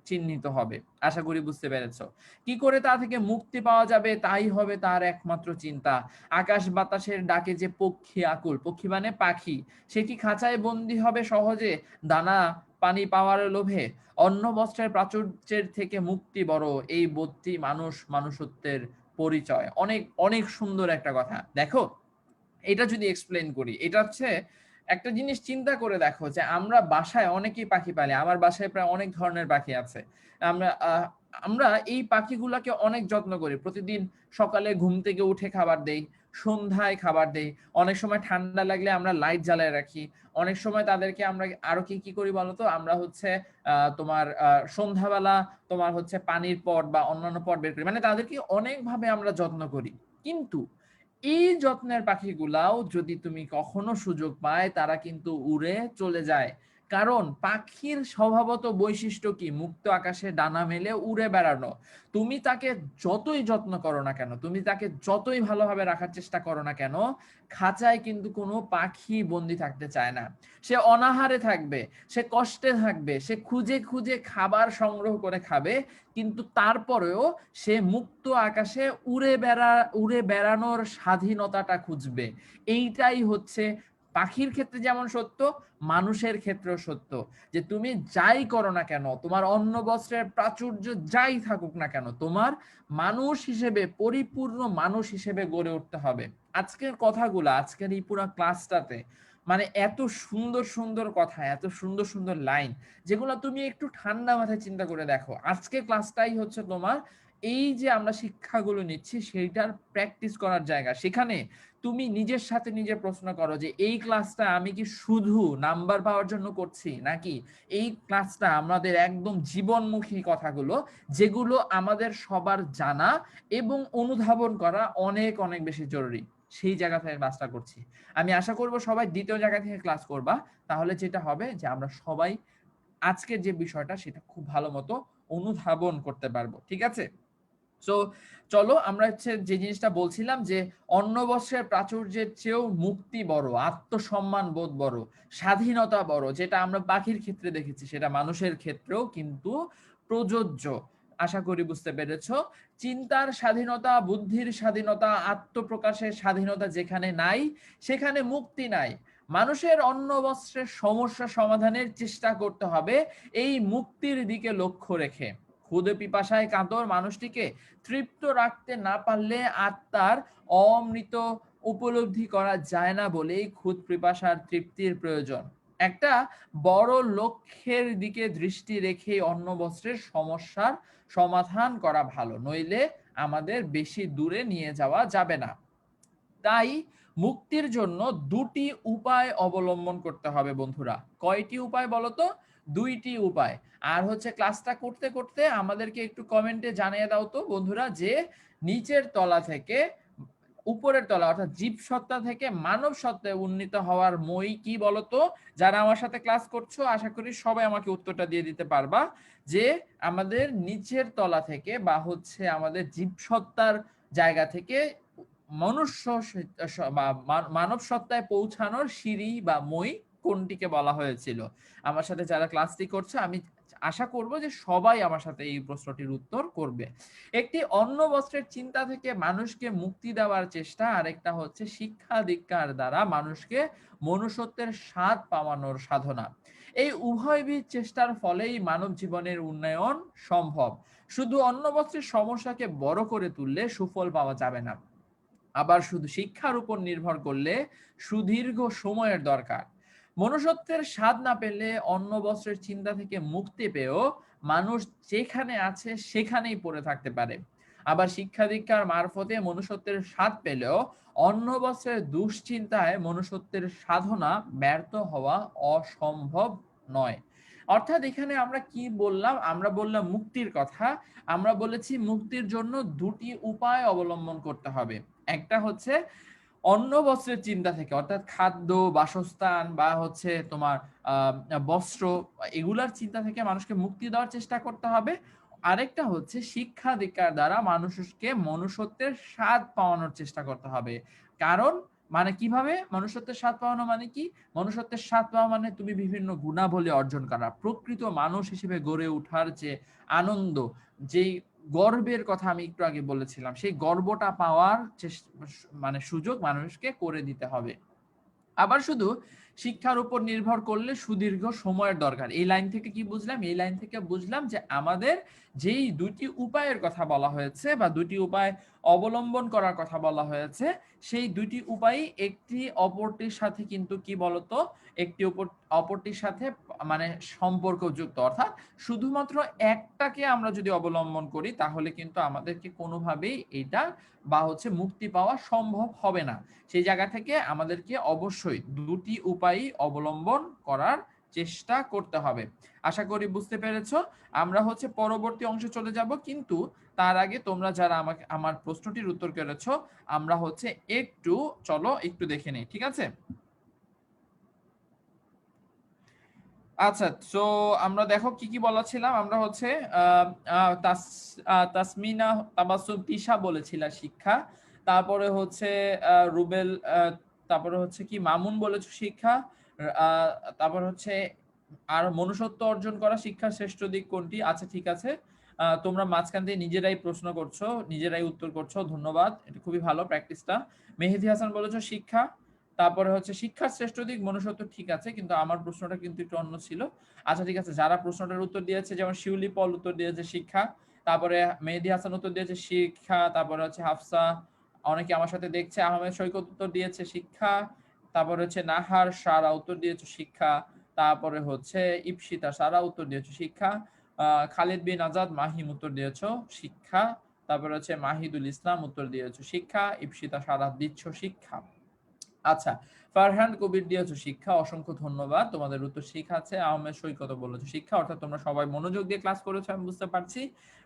চিহ্নিত হবে। আশা করি বুঝতে পেরেছো। কি করে তা থেকে মুক্তি পাওয়া যাবে তাই হবে তার একমাত্র চিন্তা। আকাশ বাতাসের ডাকে যে পক্ষী আকুল, পক্ষী মানে পাখি, সে কি খাঁচায় বন্দী হবে সহজে দানা পানি পাওয়ার লোভে? অন্ন বস্ত্রের প্রাচুর্যের থেকে মুক্তি বড়, এই বোধটি মানুষ মানুষত্বের পরিচয়। অনেক অনেক সুন্দর একটা কথা। দেখো, এটা যদি এক্সপ্লেন করি, এটা হচ্ছে একটা জিনিস চিন্তা করে দেখো যে আমরা বাসায় অনেকেই পাখি পালি, আমার বাসায় প্রায় অনেক ধরনের পাখি আছে। আমরা আমরা এই পাখিগুলাকে অনেক যত্ন করি। প্রতিদিন সকালে ঘুম থেকে উঠে খাবার দেই, সন্ধ্যায় খাবার দেই, অনেক সময় ঠান্ডা লাগলে আমরা লাইট জ্বালায় রাখি, অনেক সময় তাদেরকে আমরা আরো কি কি করি বলতো, আমরা হচ্ছে তোমার সন্ধ্যাবেলা তোমার হচ্ছে পানির পট বা অন্যান্য পট বের করি, মানে তাদেরকে অনেকভাবে আমরা যত্ন করি। কিন্তু এই যত্নের পাখিগুলাও যদি তুমি কখনো সুযোগ পায়, তারা কিন্তু উড়ে চলে যায়। কারণ পাখির স্বভাবত বৈশিষ্ট্য কি? মুক্ত আকাশে ডানা মেলে উড়ে বেড়ানো। তুমি তাকে যতই যত্ন করো না কেন, তুমি তাকে যতই ভালোভাবে রাখার চেষ্টা করো না কেন, খাঁচায় কিন্তু কোনো পাখি বন্দি থাকতে চায় না। সে অনাহারে থাকবে, সে কষ্টে থাকবে, সে খুঁজে খুঁজে খাবার সংগ্রহ করে খাবে, কিন্তু তারপরেও সে মুক্ত আকাশে উড়ে বেড়ানোর স্বাধীনতাটা খুঁজবে। এইটাই হচ্ছে পাখির ক্ষেত্রে যেমন সত্য, মানুষের ক্ষেত্রেও সত্য। যে তুমি যাই করো না কেন, তোমার অন্ন বস্ত্রের প্রাচুর্য যাই থাকুক না কেন, তোমার মানুষ হিসেবে, পরিপূর্ণ মানুষ হিসেবে গড়ে উঠতে হবে। আজকের কথাগুলো, আজকের এই পুরো ক্লাসটাতে মানে এত সুন্দর সুন্দর কথা, এত সুন্দর সুন্দর লাইন, যেগুলো তুমি একটু ঠান্ডা মাথায় চিন্তা করে দেখো। আজকে ক্লাসটাই হচ্ছে তোমার এই যে আমরা শিক্ষাগুলো নিচ্ছি সেইটার প্র্যাকটিস করার জায়গা। সেখানে তুমি নিজের সাথে নিজে প্রশ্ন করো যে এই ক্লাসটা আমি কি শুধু নাম্বার পাওয়ার জন্য করছি, নাকি এই ক্লাসটা আমাদের একদম জীবনমুখী কথাগুলো, যেগুলো আমাদের সবার জানা এবং অনুধাবন করা অনেক অনেক বেশি জরুরি, সেই জায়গা থেকে ক্লাসটা করছি। আমি আশা করব সবাই দ্বিতীয় জায়গা থেকে ক্লাস করবা, তাহলে যেটা হবে যে আমরা সবাই আজকের যে বিষয়টা সেটা খুব ভালো মতো অনুধাবন করতে পারবো। ঠিক আছে? সো চলো আমরা হচ্ছে যে জিনিসটা বলছিলাম যে অন্ন বস্ত্রের প্রাচুর্যের চেয়েও মুক্তি বড়, আত্মসম্মান বোধ বড়, স্বাধীনতা বড়, যেটা আমরা পাখির ক্ষেত্রে দেখেছি সেটা মানুষের ক্ষেত্রেও কিন্তু প্রযোজ্য। আশা করি বুঝতে পেরেছ। চিন্তার স্বাধীনতা, বুদ্ধির স্বাধীনতা, আত্মপ্রকাশের স্বাধীনতা যেখানে নাই, সেখানে মুক্তি নাই। মানুষের অন্ন বস্ত্রের সমস্যা সমাধানের চেষ্টা করতে হবে এই মুক্তির দিকে লক্ষ্য রেখে। ক্ষুধে পিপাসায় কাতর মানুষটিকে তৃপ্ত রাখতে না পারলে আত্মার অমৃত উপলব্ধি করা যায় না বলেই ক্ষুধ পিপাসার তৃপ্তির প্রয়োজন। একটা বড় লক্ষ্যের দিকে দৃষ্টি রেখে অন্ন বস্ত্রের সমস্যার সমাধান করা ভালো, নইলে আমাদের বেশি দূরে নিয়ে যাওয়া যাবে না। তাই মুক্তির জন্য দুটি উপায় অবলম্বন করতে হবে বন্ধুরা। কয়টি উপায় বলতো? দুইটি উপায়। আর হচ্ছে ক্লাসটা করতে করতে আমাদেরকে একটু কমেন্টে জানিয়ে দাও তো বন্ধুরা, যে নিচের তলা থেকে উপরের তলা অর্থাৎ জীব সত্তা থেকে মানব সত্তায় উন্নীত হওয়ার মই কি বলতো? যারা আমার সাথে ক্লাস করছো আশা করি সবাই আমাকে উত্তরটা দিয়ে দিতে পারবা, যে আমাদের নিচের তলা থেকে বা হচ্ছে আমাদের জীব সত্তার জায়গা থেকে মনুষ্য মানব সত্তায় পৌঁছানোর সিঁড়ি বা মই কোনটিকে বলা হয়েছিল? আমার সাথে যারা ক্লাসটি করছে আমি আশা করব যে সবাই আমার সাথে এই প্রশ্নটির উত্তর করবে। একটি অন্ন বস্ত্রের চিন্তা থেকে মানুষকে মুক্তি দেওয়ার চেষ্টা, আর একটা হচ্ছে শিক্ষা দীক্ষার দ্বারা মানুষকে মনুষ্যত্বের স্বাদ পাওয়ানোর সাধনা। এই উভয়বিধ চেষ্টার ফলেই মানব জীবনের উন্নয়ন সম্ভব। শুধু অন্ন বস্ত্রের সমস্যাকে বড় করে তুললে সুফল পাওয়া যাবে না, আবার শুধু শিক্ষার উপর নির্ভর করলে সুদীর্ঘ সময়ের দরকার। মনুষ্যত্বের স্বাদ না পেলে অন্ন বস্ত্রের চিন্তা থেকে মুক্তি পেয়েও মানুষ যেখানে আছে সেখানেই পড়ে থাকতে পারে। আবার শিক্ষা দীক্ষার মারফতে মনুষ্যত্বের স্বাদ পেলেও অন্ন বস্ত্রের দুশ্চিন্তায় মনুষ্যত্বের সাধনা ব্যর্থ হওয়া অসম্ভব নয়। অর্থাৎ এখানে আমরা কি বললাম, আমরা বললাম মুক্তির কথা। আমরা বলেছি মুক্তির জন্য দুটি উপায় অবলম্বন করতে হবে। একটা হচ্ছে অন্ন বস্ত্রের চিন্তা থেকে, অর্থাৎ খাদ্য, বাসস্থান বা হচ্ছে তোমার বস্ত্র, এগুলার চিন্তা থেকে মানুষকে মুক্তি দেওয়ার চেষ্টা করতে হবে। আরেকটা হচ্ছে শিক্ষা দীক্ষার দ্বারা মানুষকে মনুষ্যত্বের স্বাদ পাওয়ানোর চেষ্টা করতে হবে। কারণ মানে কিভাবে মনুষ্যত্বের স্বাদ পাওয়ানো, মানে কি? মনুষ্যত্বের স্বাদ পাওয়া মানে তুমি বিভিন্ন গুণাবলী অর্জন করা, প্রকৃত মানুষ হিসেবে গড়ে ওঠার যে আনন্দ, যেই গর্বের কথা আমি একটু আগে বলেছিলাম, সেই গর্বটা পাওয়ার মানে সুযোগ মানুষকে করে দিতে হবে। আবার শুধু শিক্ষার উপর নির্ভর করলে সুদীর্ঘ সময়ের দরকার। এই লাইন থেকে কি বুঝলাম? এই লাইন থেকে বুঝলাম যে আমাদের যেই দুটি উপায়ের কথা বলা হয়েছে বা দুটি উপায় অবলম্বন করার কথা বলা হয়েছে, সেই দুটি উপায় একটি অপরটির সাথে কিন্তু কি বলতো, একটি অপরটির সাথে মানে সম্পর্কযুক্ত। অর্থাৎ শুধুমাত্র একটাকে আমরা যদি অবলম্বন করি তাহলে কিন্তু আমাদেরকে কোনোভাবেই এটা বা হচ্ছে মুক্তি পাওয়া সম্ভব হবে না। সেই জায়গা থেকে আমাদেরকে অবশ্যই দুটি উপায় অবলম্বন করার চেষ্টা করতে হবে। আশা করি বুঝতে পেরেছো। আমরা হচ্ছে পরবর্তী অংশে চলে যাব, কিন্তু তার আগে তোমরা যারা আমাকে আমার প্রশ্নটির উত্তর করেছো, আমরা হচ্ছে একটু চলো একটু দেখে নিই, ঠিক আছে? আচ্ছা, তো আমরা দেখো কি কি বলেছিলাম। আমরা হচ্ছে তাসমিনা তাবাসসুম তিশা বলেছিলাম শিক্ষা। তারপরে হচ্ছে রুবেল, তারপরে হচ্ছে কি মামুন বলেছো শিক্ষা। আহ, তারপর হচ্ছে আর মনুষ্যত্ব অর্জন করা শিক্ষার শ্রেষ্ঠ দিক কোনটি? আচ্ছা ঠিক আছে, তোমরা মাঝখান দিয়ে নিজেরাই প্রশ্ন করছো, নিজেরাই উত্তর করছো, ধন্যবাদ, এটা খুবই ভালো প্র্যাকটিসটা। মেহেদি হাসান বলেছো শিক্ষা। তারপরে হচ্ছে শিক্ষার শ্রেষ্ঠ দিক মনুষ্যত্ব, ঠিক আছে, কিন্তু আমার প্রশ্নটা কিন্তু একটু অন্য ছিল। আচ্ছা ঠিক আছে, যারা প্রশ্নটার উত্তর দিয়েছে, যেমন শিউলি পল উত্তর দিয়েছে শিক্ষা, তারপরে মেহেদি হাসান উত্তর দিয়েছে শিক্ষা, তারপরে হচ্ছে হাফসা, অনেকে আমার সাথে দেখছে, আহমেদ সৈকত উত্তর দিয়েছে শিক্ষা, তারপরে হচ্ছে নাহার সারা উত্তর দিয়েছে শিক্ষা, তারপরে হচ্ছে ইপসিতা সারা উত্তর দিয়েছে শিক্ষা, খালিদ বিন আজাদ মাহিম উত্তর দিয়েছ শিক্ষা, তারপরে হচ্ছে মাহিদুল ইসলাম উত্তর দিয়েছ শিক্ষা, ইপসিতা সারা দিচ্ছ শিক্ষা। আচ্ছা, ফারহান কবির দিয়েছো শিক্ষা, অসংখ্য ধন্যবাদ, তোমাদের উত্তর শিক্ষা আছে। আহমেদ সৈকত বলেছো শিক্ষা, অর্থাৎ তোমরা সবাই মনোযোগ দিয়ে ক্লাস করেছো আমি বুঝতে পারছি।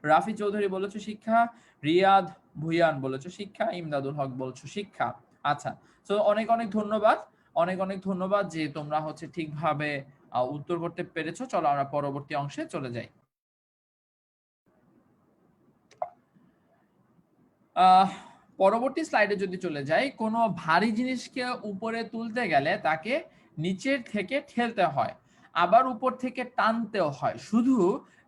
রাফি চৌধুরী বলেছো শিক্ষা, রিয়াদ ভুইয়ান বলেছো শিক্ষা, ইমদাদুল হক বলছো শিক্ষা। আচ্ছা, তো অনেক অনেক ধন্যবাদ, অনেক অনেক ধন্যবাদ যে তোমরা হচ্ছে ঠিকভাবে উত্তর করতে পেরেছো। চলো আমরা পরবর্তী অংশে চলে যাই। আহ পরবর্তী স্লাইডে যদি চলে যাই, কোনো ভারী জিনিসকে উপরে তুলতে গেলে তাকে নিচের থেকে ঠেলতে হয়, আবার উপর থেকে টানতেও হয়। শুধু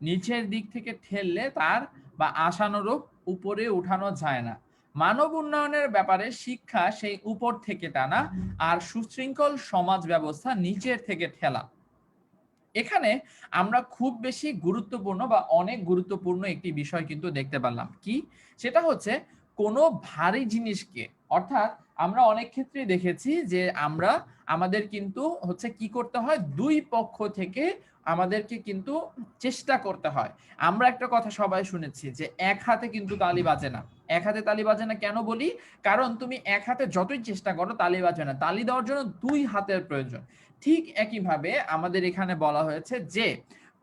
নিচের দিক থেকে ঠেললে তার বা আশানুরূপ উপরে উঠানো যায় না। মানব উন্নয়নের ব্যাপারে শিক্ষা সেই উপর থেকে টানা, আর সুশৃঙ্খল সমাজ ব্যবস্থা নিচের থেকে ঠেলা। এখানে আমরা খুব বেশি গুরুত্বপূর্ণ বা অনেক গুরুত্বপূর্ণ একটি বিষয় কিন্তু দেখতে পেলাম। কি? সেটা হচ্ছে কোনো ভারী জিনিসকে, অর্থাৎ আমরা অনেক ক্ষেত্রে দেখেছি যে আমরা আমাদের কিন্তু হচ্ছে কি করতে হয়, দুই পক্ষ থেকে আমাদেরকে কিন্তু চেষ্টা করতে হয়। আমরা একটা কথা সবাই শুনেছি যে এক হাতে কিন্তু তালি বাজে না। এক হাতে তালি বাজে না কেন বলি? কারণ তুমি এক হাতে যতই চেষ্টা করো তালি বাজে না, তালি দেওয়ার জন্য দুই হাতের প্রয়োজন। ঠিক একইভাবে আমাদের এখানে বলা হয়েছে যে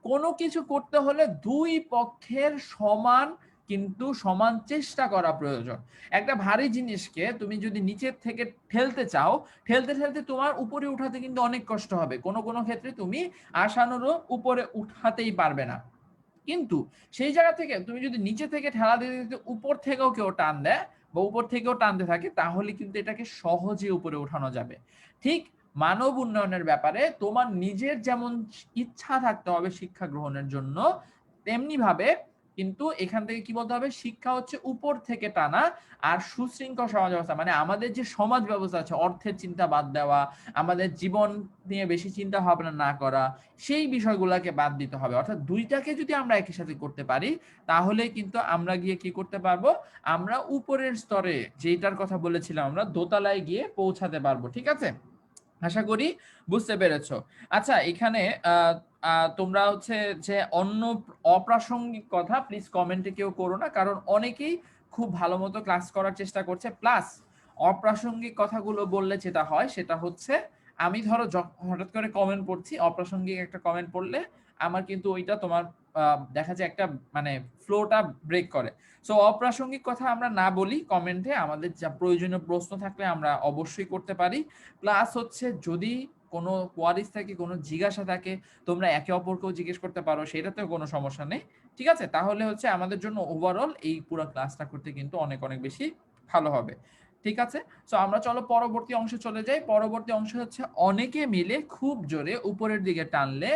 কোনো কিছু করতে হলে দুই পক্ষের সমান কিন্তু সমান চেষ্টা করা প্রয়োজন। একটা ভারী জিনিসকে তুমি যদি নিচের থেকে ঠেলতে চাও, ঠেলতে ঠেলতে তোমার উপরে উঠাতে কিন্তু অনেক কষ্ট হবে, কোনো কোনো ক্ষেত্রে তুমি আশানুরূপ উপরে উঠাতেই পারবে না। কিন্তু সেই জায়গা থেকে তুমি যদি নিচে থেকে ঠেলা দিতে দিতে উপর থেকেও কেউ টান দেয় বা উপর থেকেও টানতে থাকে, তাহলে কিন্তু এটাকে সহজে উপরে উঠানো যাবে। ঠিক মানব উন্নয়নের ব্যাপারে তোমার নিজের যেমন ইচ্ছা থাকতে হবে শিক্ষা গ্রহণের জন্য, তেমনি ভাবে কিন্তু এখান থেকে কি বলতে হবে, শিক্ষা হচ্ছে উপর থেকে টানা আর সুশৃঙ্খল সমাজ ব্যবস্থা, মানে আমাদের যে সমাজ ব্যবস্থা আছে, অর্থের চিন্তা বাদ দেওয়া, আমাদের জীবন নিয়ে বেশি চিন্তা ভাবনা না করা, সেই বিষয়গুলোকে বাদ দিতে হবে। অর্থাৎ দুইটাকে যদি আমরা একই সাথে করতে পারি, তাহলে কিন্তু আমরা গিয়ে কি করতে পারবো, আমরা উপরের স্তরে যেটার কথা বলেছিলাম আমরা দোতলায় গিয়ে পৌঁছাতে পারবো। ঠিক আছে, আশা করি বুঝতে পেরেছো। আচ্ছা, এখানে তোমরা হচ্ছে যে অন্য অপ্রাসঙ্গিক কথা প্লিজ কমেন্টে কেউ করো না, কারণ অনেকেই খুব ভালো মতো ক্লাস করার চেষ্টা করছে। প্লাস অপ্রাসঙ্গিক কথাগুলো বললে যেটা হয় সেটা হচ্ছে, আমি ধরো হঠাৎ করে কমেন্ট পড়ছি, অপ্রাসঙ্গিক একটা কমেন্ট পড়লে আমার কিন্তু ওইটা তোমার দেখা যায় একটা মানে ফ্লোটা ব্রেক করে। সো অপ্রাসঙ্গিক কথা আমরা না বলি কমেন্টে, আমাদের যা প্রয়োজনীয় প্রশ্ন থাকলে আমরা অবশ্যই করতে পারি। প্লাস হচ্ছে যদি কোনো কোয়ারিজ থাকে, কোনো জিজ্ঞাসা থাকে, তোমরা একে অপরকেও জিজ্ঞেস করতে পারো, সেটাতেও কোনো সমস্যা নেই। ঠিক আছে? তাহলে হচ্ছে আমাদের জন্য ওভারঅল এই পুরো ক্লাসটা করতে কিন্তু অনেক অনেক বেশি ভালো হবে। ঠিক আছে? সো আমরা চলো পরবর্তী অংশে চলে যাই। পরবর্তী অংশ হচ্ছে অনেকে মিলে খুব জোরে উপরের দিকে টানলে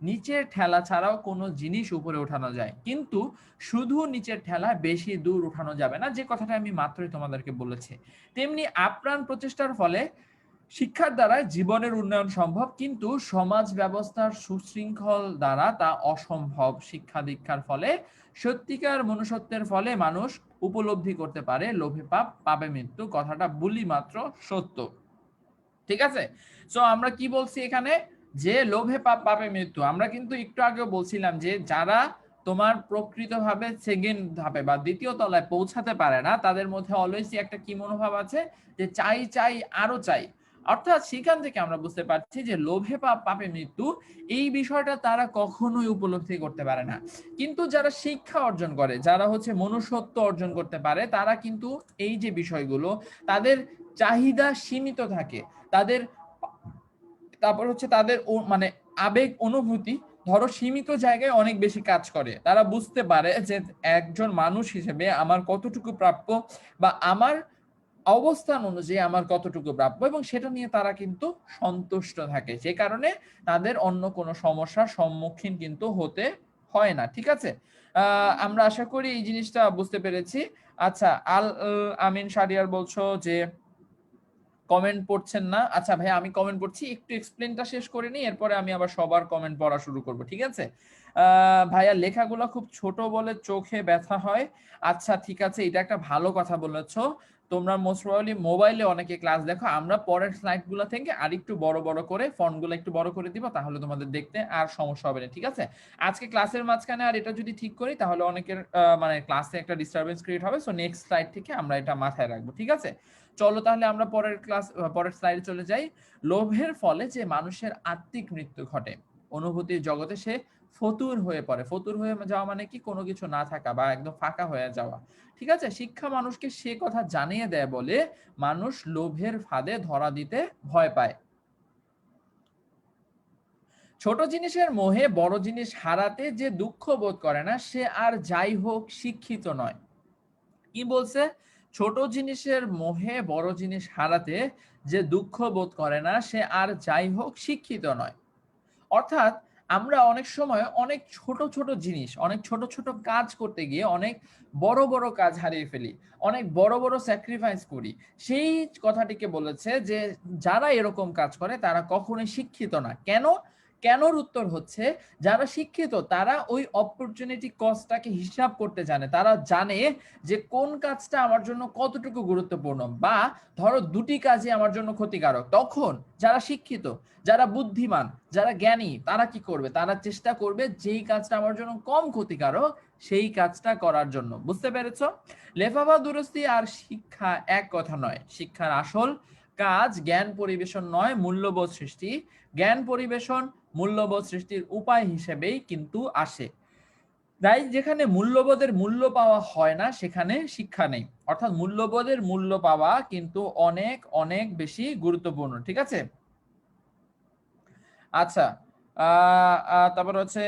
নিচের ঠেলা ছাড়াও কোনো জিনিস উপরে ওঠানো যায়, কিন্তু শুধু নিচের ঠেলা বেশি দূর উঠানো যাবে না, যে কথাটা আমি মাত্রই তোমাদেরকে বলেছি। তেমনি আপ্রাণ প্রচেষ্টার ফলে শিক্ষার দ্বারা জীবনের উন্নয়ন সম্ভব, কিন্তু সমাজ ব্যবস্থার সুশৃঙ্খল দ্বারা তা অসম্ভব। শিক্ষা দীক্ষার ফলে সত্যিকার মনুষ্যত্বের ফলে মানুষ উপলব্ধি করতে পারে লোভে পাপ পাবে মৃত্যু, কথাটা বলি মাত্র সত্য। ঠিক আছে? সো আমরা কি বলছি এখানে, যে লোভে পাপ পাবে মৃত্যু। আমরা কিন্তু একটু আগেও বলছিলাম যে যারা তোমার প্রকৃতভাবে সেকেন্ড ধাপে বা দ্বিতীয় তলায় পৌঁছাতে পারে না, তাদের মধ্যে অলওয়েজই একটা কি মনোভাব আছে, যে চাই চাই আরো চাই। অর্থাৎ সেখান থেকে আমরা বুঝতে পারছি যে লোভে পাপ পাপে মৃত্যু, এই বিষয়টা তারা কখনোই উপলব্ধি করতে পারে না। কিন্তু যারা শিক্ষা অর্জন করে, যারা হচ্ছে মনুষ্যত্ব অর্জন করতে পারে, তারা কিন্তু এই যে বিষয়গুলো, তাদের চাহিদা সীমিত থাকে, তাদের তারপর হচ্ছে তাদের মানে আবেগ অনুভূতি ধরো সীমিত জায়গায় অনেক বেশি কাজ করে। তারা বুঝতে পারে যে একজন মানুষ হিসেবে আমার কতটুকু প্রাপ্য, বা আমার অবস্থান অনুযায়ী আমার কতটুকু প্রাপ্য, এবং সেটা নিয়ে তারা কিন্তু সন্তুষ্ট থাকে, যে কারণে তাদের অন্য কোনো সমস্যার সম্মুখীন কিন্তু হতে হয় না। ঠিক আছে? আমরা আশা করি এই জিনিসটা বুঝতে পেরেছি। আচ্ছা, আল আমিন শাহরিয়ার বলছো যে কমেন্ট পড়ছেন না। আচ্ছা ভাই, আমি কমেন্ট পড়ছি, একটু এক্সপ্লেনটা শেষ করে নিই, এরপরে আমি আবার সবার কমেন্ট পড়া শুরু করব। ঠিক আছে? ভাইয়া লেখাগুলো খুব ছোট বলে চোখে ব্যথা হয়। আচ্ছা ঠিক আছে, এটা একটা ভালো কথা বলেছো। তোমরা মোস্ট প্রবাবলি মোবাইলে অনেকে ক্লাস দেখো, আমরা পরের স্লাইডগুলো থেকে আরেকটু বড় বড় করে ফন্টগুলো একটু বড় করে দিব, তাহলে তোমাদের দেখতে আর সমস্যা হবে না। ঠিক আছে? আজকে ক্লাসের মাঝখানে আর এটা যদি ঠিক করি, তাহলে অনেকের মানে ক্লাসে একটা ডিস্টারবেন্স ক্রিয়েট হবে। সো নেক্সট স্লাইড থেকে আমরা এটা মাথায় রাখবো। ঠিক আছে? চলো তাহলে আমরা পরের স্লাইডে চলে যাই। লোভের ফলে যে মানুষের আত্মিক মৃত্যু ঘটে, অনুভূতির জগতে সে ফতুর হয়ে পড়ে। ফতুর হয়ে যাওয়া মানে কি, কোনো কিছু না থাকা বা একদম ফাঁকা হয়ে যাওয়া। ঠিক আছে? শিক্ষা মানুষকে সে কথা জানিয়ে দেয় বলে মানুষ লোভের ফাঁদে ধরা দিতে ভয় পায়। ছোট জিনিসের মোহে বড় জিনিস হারাতে যে দুঃখ বোধ করে না, সে আর যাই হোক শিক্ষিত নয়। কি বলছে? ছোট জিনিসের মোহে বড় জিনিস হারাতে যে দুঃখ বোধ করে না, সে আর যাই হোক শিক্ষিত নয়। অর্থাৎ আমরা অনেক সময় অনেক ছোট ছোট জিনিস, অনেক ছোট ছোট কাজ করতে গিয়ে অনেক বড় বড় কাজ হারিয়ে ফেলি, অনেক বড় বড় স্যাক্রিফাইস করি। সেই কথাটিকে বলেছে যে যারা এরকম কাজ করে তারা কখনোই শিক্ষিত না। কেন? কেনর উত্তর হচ্ছে, যারা শিক্ষিত তারা ওই অপরচুনিটি কস্টটাকে হিসাব করতে জানে। তারা জানে যে কোন কাজটা আমার জন্য কতটুকু গুরুত্বপূর্ণ, বা ধরো দুটি কাজই আমার জন্য ক্ষতিকারক। তখন যারা শিক্ষিত, যারা বুদ্ধিমান, যারা জ্ঞানী, তারা কি করবে? তারা চেষ্টা করবে যেই কাজটা আমার জন্য কম ক্ষতিকারক সেই কাজটা করার জন্য। বুঝতে পেরেছো? লেফাফা দুরস্তি আর শিক্ষা এক কথা নয়। শিক্ষার আসল কাজ জ্ঞান পরিবেশন নয়, মূল্যবোধ সৃষ্টি। জ্ঞান পরিবেশন মূল্যবোধ সৃষ্টির উপায় হিসেবেই কিন্তু আসে। তাই যেখানে মূল্যবোধের মূল্য পাওয়া হয় না, সেখানে শিক্ষা নেই। অর্থাৎ মূল্যবোধের মূল্য পাওয়া কিন্তু অনেক অনেক বেশি গুরুত্বপূর্ণ। ঠিক আছে? আচ্ছা, তারপর হচ্ছে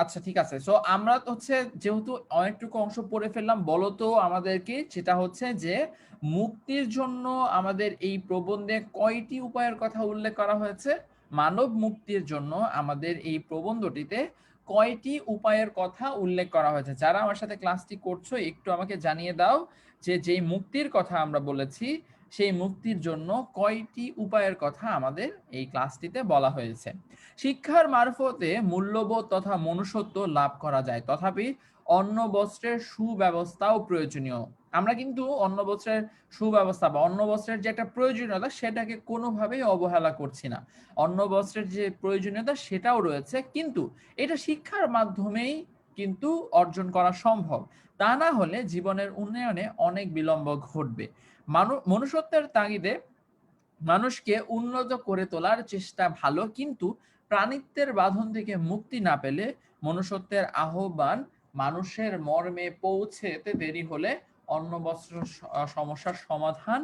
আচ্ছা ঠিক আছে। সো আমরা হচ্ছে যেহেতু অনেকটুকু অংশ পড়ে ফেললাম, বলো তো আমাদেরকে, সেটা হচ্ছে যে মুক্তির জন্য আমাদের এই প্রবন্ধে কয়টি উপায়ের কথা উল্লেখ করা হয়েছে? মানব মুক্তির জন্য আমাদের এই প্রবন্ধটিতে কয়টি উপায়ের কথা উল্লেখ করা হয়েছে? যারা আমার সাথে ক্লাসটি করছো একটু আমাকে জানিয়ে দাও যে যেই মুক্তির কথা আমরা বলেছি, সেই মুক্তির জন্য কয়টি উপায়ের কথা আমাদের এই ক্লাসটিতে বলা হয়েছে। শিক্ষার মারফতে মূল্যবোধ তথা মনুষ্যত্ব লাভ করা যায়, তথাপি অন্ন বস্ত্রের সুব্যবস্থাও প্রয়োজনীয়। আমরা কিন্তু অন্ন বস্ত্রের সুব্যবস্থা বা অন্ন বস্ত্রের যে একটা প্রয়োজনীয়তা, সেটাকে কোনোভাবেই অবহেলা করছি না। অন্ন বস্ত্রের যে প্রয়োজনীয়তা সেটাও রয়েছে, কিন্তু এটা শিক্ষার মাধ্যমেই কিন্তু অর্জন করা সম্ভব। তা না হলে জীবনের উন্নয়নে অনেক বিলম্ব ঘটবে। মনুষ্যত্বের তাগিদে মানুষকে উন্নত করে তোলার চেষ্টা ভালো, কিন্তু প্রাণিত্বের বাঁধন থেকে মুক্তি না পেলে মনুষ্যত্বের আহ্বান মানুষের মর্মে পৌঁছেতে দেরি হলে অন্ন বস্ত্র সমস্যার সমাধান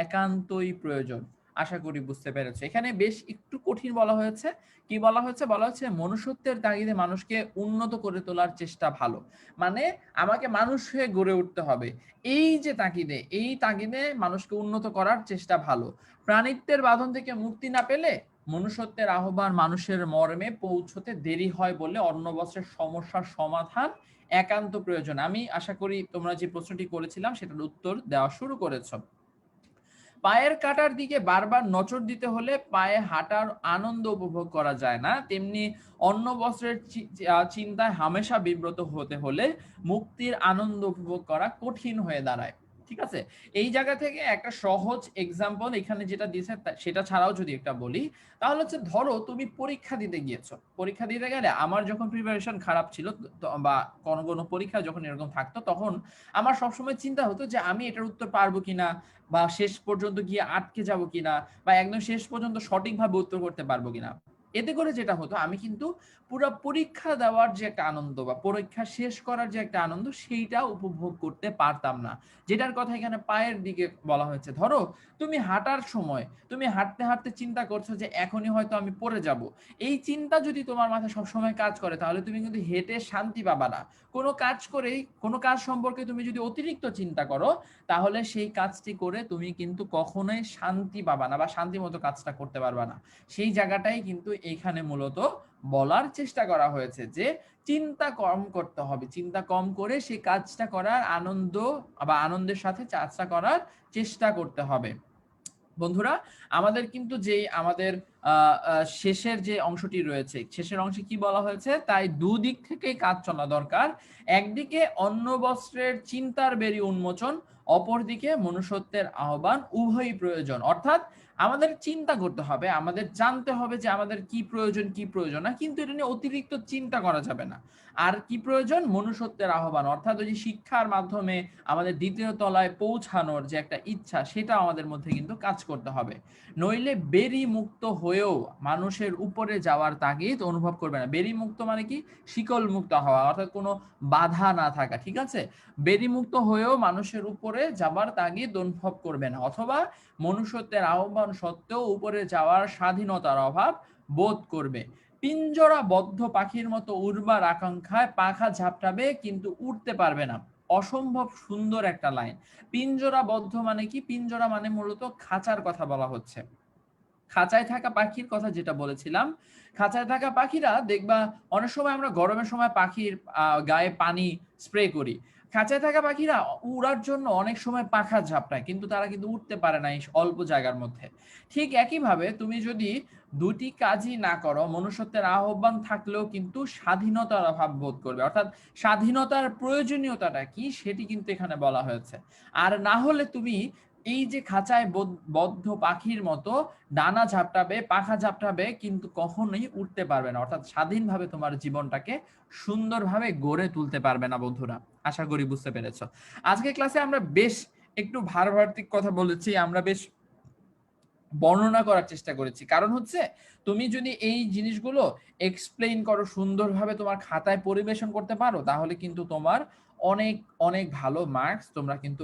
একান্তই প্রয়োজন। আশা করি বুঝতে পেরেছো। এখানে বেশ একটু কঠিন বলা হয়েছে। কি বলা হয়েছে? বলা হচ্ছে মনুষ্যত্বের তাগিদে মানুষকে উন্নত করে তোলার চেষ্টা ভালো। মানে আমাকে মানুষ হয়ে গড়ে উঠতে হবে। এই যে তাগিদে, এই তাগিদে মানুষকে উন্নত করার চেষ্টা ভালো। প্রাণিত্বের বাঁধন থেকে মুক্তি না পেলে মনুষ্যত্বের আহ্বান মানুষের মর্মে পৌঁছতে দেরি হয় বলে অন্ন বস্ত্রের সমস্যার সমাধান একান্ত প্রয়োজন। আমি আশা করি তোমরা যে প্রশ্নটি করেছিলাম সেটার উত্তর দেওয়া শুরু করেছ। পায়ের কাটার দিকে বারবার নজর দিতে হলে পায়ে হাঁটার আনন্দ উপভোগ করা যায় না, তেমনি অন্ন বস্ত্রের চিন্তায় হামেশা বিব্রত হতে হলে মুক্তির আনন্দ উপভোগ করা কঠিন হয়ে দাঁড়ায়। ঠিক আছে, এই জায়গা থেকে একটা সহজ এক্সাম্পল এখানে যেটা দিয়েছে সেটা ছাড়াও যদি একটা বলি, তাহলে হচ্ছে ধরো তুমি পরীক্ষা দিতে গিয়েছো। পরীক্ষা দিতে গেলে আমার যখন প্রিপারেশন খারাপ ছিল বা কোনো কোনো পরীক্ষা যখন এরকম থাকতো, তখন আমার সবসময় চিন্তা হতো যে আমি এটার উত্তর পারবো কিনা, বা শেষ পর্যন্ত গিয়ে আটকে যাব কিনা, বা একদম শেষ পর্যন্ত সঠিকভাবে উত্তর করতে পারবো কিনা। এতে করে যেটা হতো, আমি কিন্তু পুরো পরীক্ষা দেওয়ার যে একটা আনন্দ বা পরীক্ষা শেষ করার যে একটা আনন্দ, সেইটা উপভোগ করতে পারতাম না। যেটার কথা এখানে পায়ের দিকে বলা হয়েছে। ধরো তুমি হাঁটার সময় তুমি হাঁটতে হাঁটতে চিন্তা করছো যে এখনই হয়তো আমি পড়ে যাব। এই চিন্তা যদি তোমার মাথায় সবসময় কাজ করে, তাহলে তুমি কিন্তু হেঁটে শান্তি পাবা না। কোনো কাজ করেই, কোনো কাজ সম্পর্কে তুমি যদি অতিরিক্ত চিন্তা করো, তাহলে সেই কাজটি করে তুমি কিন্তু কখনোই শান্তি পাবা না বা শান্তি মতো কাজটা করতে পারবা না। সেই জায়গাটাই কিন্তু এইখানে মূলত বলার চেষ্টা করা হয়েছে যে চিন্তা কম করতে হবে, চিন্তা কম করে সেই কাজটা করার আনন্দ বা আনন্দের সাথে কাজটা করার চেষ্টা করতে হবে। বন্ধুরা, আমাদের কিন্তু যে আমাদের শেষের যে অংশটি রয়েছে, শেষের অংশে কি বলা হয়েছে, তাই দুদিক থেকেই কাজ চলা দরকার। একদিকে অন্ন বস্ত্রের চিন্তার বেরি উন্মোচন, অপরদিকে মনুষ্যত্বের আহ্বান, উভয়ই প্রয়োজন। অর্থাৎ আমাদের চিন্তা করতে হবে, আমাদের জানতে হবে যে আমাদের কি প্রয়োজন কি প্রয়োজন না, কিন্তু এটা নিয়ে অতিরিক্ত চিন্তা করা যাবে না। আর কি প্রয়োজন? মনুষ্যত্বের আহ্বান, অর্থাৎ ওই যে শিক্ষার মাধ্যমে আমাদের দ্বিতীয় তলায় পৌঁছানোর যে একটা ইচ্ছা, সেটা আমাদের মধ্যে কিন্তু কাজ করতে হবে। নইলে বেরি মুক্ত হয়েও মানুষের উপরে যাওয়ার তাগিদ অনুভব করবে না। বেরি মুক্ত মানে কি? শিকল মুক্ত হওয়া, অর্থাৎ কোনো বাধা না থাকা। ঠিক আছে, বেরি মুক্ত হয়েও মানুষের উপরে যাবার তাগিদ অনুভব করবে না, অথবা মনুষ্যত্বের আহ্বান সত্ত্বেও উপরে যাওয়ার স্বাধীনতার অভাব বোধ করবে। পিঞ্জরাবদ্ধ পাখির মতো উড়বার আকাঙ্ক্ষায় পাখা ঝাপটাবে, কিন্তু উড়তে পারবে না। অসম্ভব সুন্দর একটা লাইন। পিঞ্জরাবদ্ধ মানে কি? পিঞ্জরা মানে মূলত খাঁচার কথা বলা হচ্ছে। খাঁচায় থাকা পাখির কথা যেটা বলেছিলাম, খাঁচায় থাকা পাখিরা দেখবা অনেক সময় আমরা গরমের সময় পাখির গায়ে পানি স্প্রে করি। খাঁচায় থাকা পাখিরা উড়ার জন্য অনেক সময় পাখা ঝাপটায়, কিন্তু তারা কিন্তু উঠতে পারে না এই অল্প জায়গার মধ্যে। ঠিক একইভাবে তুমি যদি দুটি কাজই না করো, মনুষ্যত্বের আহ্বান থাকলেও কিন্তু স্বাধীনতার অভাব বোধ করবে। অর্থাৎ স্বাধীনতার প্রয়োজনীয়তাটা কি, সেটি কিন্তু এখানে বলা হয়েছে। আর না হলে তুমি এই যে খাঁচায় বদ্ধ পাখির মতো ডানা ঝাপটাবে, পাখা ঝাপটাবে, কিন্তু কখনোই উঠতে পারবে না। অর্থাৎ স্বাধীনভাবে তোমার জীবনটাকে সুন্দরভাবে গড়ে তুলতে পারবে না। বন্ধুরা, আশা করি বুঝতে পেরেছ। আজকে ক্লাসে আমরা বেশ একটু ভারভার্তিক কথা বলেছি, আমরা বেশ বর্ণনা করার চেষ্টা করেছি। কারণ হচ্ছে তুমি যদি এই জিনিসগুলো এক্সপ্লেইন করো সুন্দরভাবে, তোমার খাতায় পরিবেশন করতে পারো, তাহলে কিন্তু তোমার অনেক অনেক ভালো মার্কস তোমরা কিন্তু